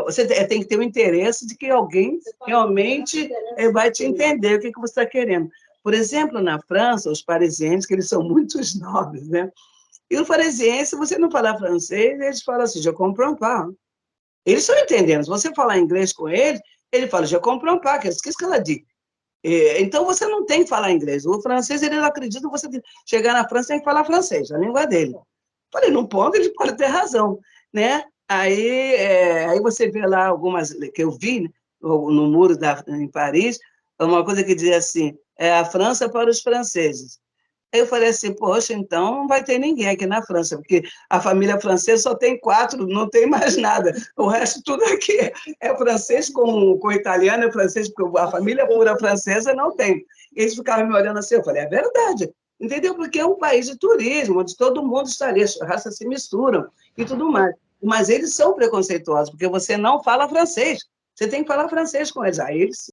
você tem que ter o interesse de que alguém realmente vai te entender o que você está querendo. Por exemplo, na França, os parisienses, que eles são muito nobres, né? E o parisiense, se você não falar francês, eles falam assim, je comprends pas. Eles estão entendendo. Se você falar inglês com eles, ele fala, je comprends pas, qu'est-ce que ela diz? Então, você não tem que falar inglês. O francês, ele não acredita que você chegar na França tem que falar francês, a língua dele. Falei, num ponto ele pode ter razão, né? Aí você vê lá algumas que eu vi, né, no muro em Paris, uma coisa que dizia assim, a França para os franceses. Aí eu falei assim, poxa, então não vai ter ninguém aqui na França, porque a família francesa só tem 4, não tem mais nada. O resto tudo aqui é francês com italiano, é francês, porque a família pura francesa não tem. Eles ficavam me olhando assim, eu falei, é verdade, entendeu? Porque é um país de turismo, onde todo mundo estaria, as raças se misturam e tudo mais. Mas eles são preconceituosos, porque você não fala francês, você tem que falar francês com eles. Aí eles